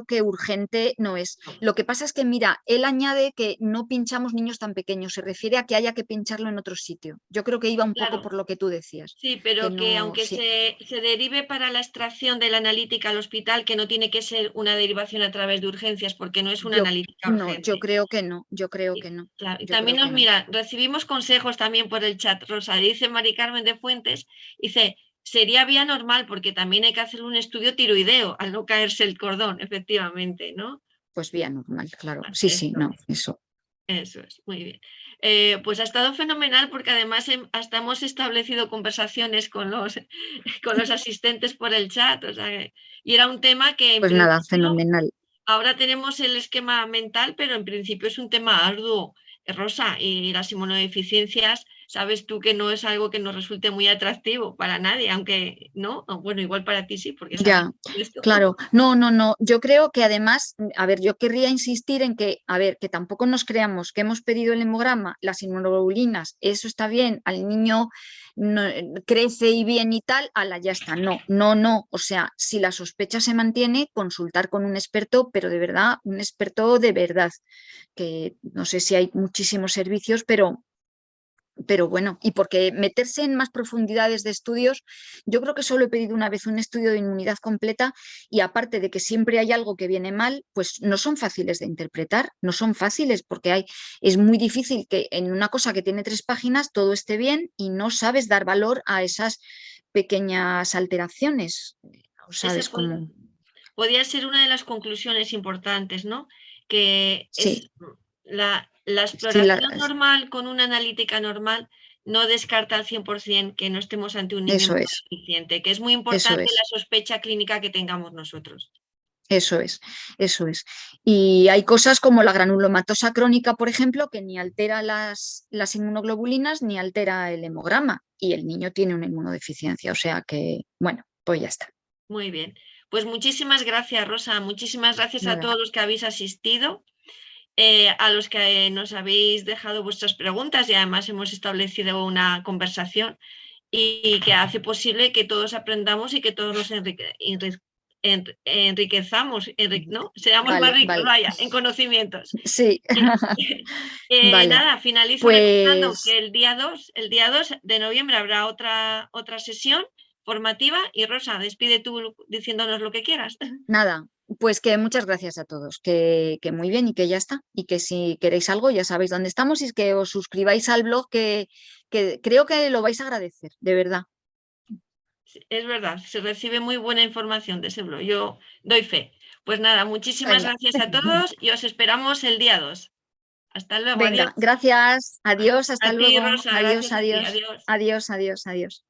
que urgente no es. Lo que pasa es que, mira, él añade que no pinchamos niños tan pequeños, se refiere a que haya que pincharlo en otro sitio. Yo creo que iba un poco Claro, por lo que tú decías, sí, que pero que no, aunque sí. se derive para la extracción de la analítica al hospital, que no tiene que ser una derivación a través de urgencias, porque no es una Yo, analítica no, yo urgente. creo que no, yo creo Y, que no, claro, y yo también creo nos que no. mira, recibimos consejos también por el chat, Rosa. Dice Mari Carmen de Fuentes, dice, sería vía normal porque también hay que hacer un estudio tiroideo al no caerse el cordón, efectivamente, ¿no? Pues vía normal, claro. Ah, Sí, sí, no, eso. eso es, muy bien. Pues ha estado fenomenal porque además hasta hemos establecido conversaciones con con los asistentes por el chat, o sea, y era un tema que en Pues nada, principio, fenomenal. ahora tenemos el esquema mental, pero en principio es un tema arduo, Rosa, y las inmunodeficiencias, sabes tú que no es algo que nos resulte muy atractivo para nadie, aunque no, o bueno, igual para ti sí, porque sabes Ya, esto. claro. No, no, no. Yo creo que además, a ver, yo querría insistir en que, a ver, que tampoco nos creamos que hemos pedido el hemograma, las inmunoglobulinas, eso está bien, al niño crece y bien y tal, ala, ya está. No, no, no. O sea, si la sospecha se mantiene, consultar con un experto, pero de verdad, un experto de verdad, que no sé si hay muchísimos servicios, pero bueno, y porque meterse en más profundidades de estudios, yo creo que solo he pedido una vez un estudio de inmunidad completa y aparte de que siempre hay algo que viene mal, pues no son fáciles de interpretar, no son fáciles porque es muy difícil que en una cosa que tiene 3 páginas todo esté bien y no sabes dar valor a esas pequeñas alteraciones. ¿No Ese sabes pod- cómo? Podría ser una de las conclusiones importantes, ¿no? Que Sí, es la sí, exploración normal con una analítica normal no descarta al 100% que no estemos ante un niño eso es, inmunodeficiente, que es muy eso importante la es. sospecha clínica que tengamos nosotros. Eso es, eso es. Y hay cosas como la granulomatosa crónica, por ejemplo, que ni altera las inmunoglobulinas ni altera el hemograma. Y el niño tiene una inmunodeficiencia. O sea que, bueno, pues ya está. Muy bien. Pues muchísimas gracias, Rosa. Muchísimas gracias a Nada, todos los que habéis asistido, a los que nos habéis dejado vuestras preguntas y además hemos establecido una conversación y que hace posible que todos aprendamos y que todos nos enriquezamos, ¿no? Seamos más vale, ricos, vale. vaya, en conocimientos. Sí, Y, vale. nada, finalizo recordando Pues que el día 2 de noviembre habrá otra sesión formativa y Rosa, despide tú diciéndonos lo que quieras. nada, pues que muchas gracias a todos, que muy bien y que ya está. Y que si queréis algo ya sabéis dónde estamos y que os suscribáis al blog que creo que lo vais a agradecer, de verdad. Es verdad, se recibe muy buena información de ese blog. Yo doy fe. Pues nada, muchísimas Venga. gracias a todos y os esperamos el día 2. Hasta luego, adiós. Venga, gracias. Adiós, A hasta ti, luego. Rosa, Adiós, gracias a ti, adiós. adiós. Adiós, adiós, adiós.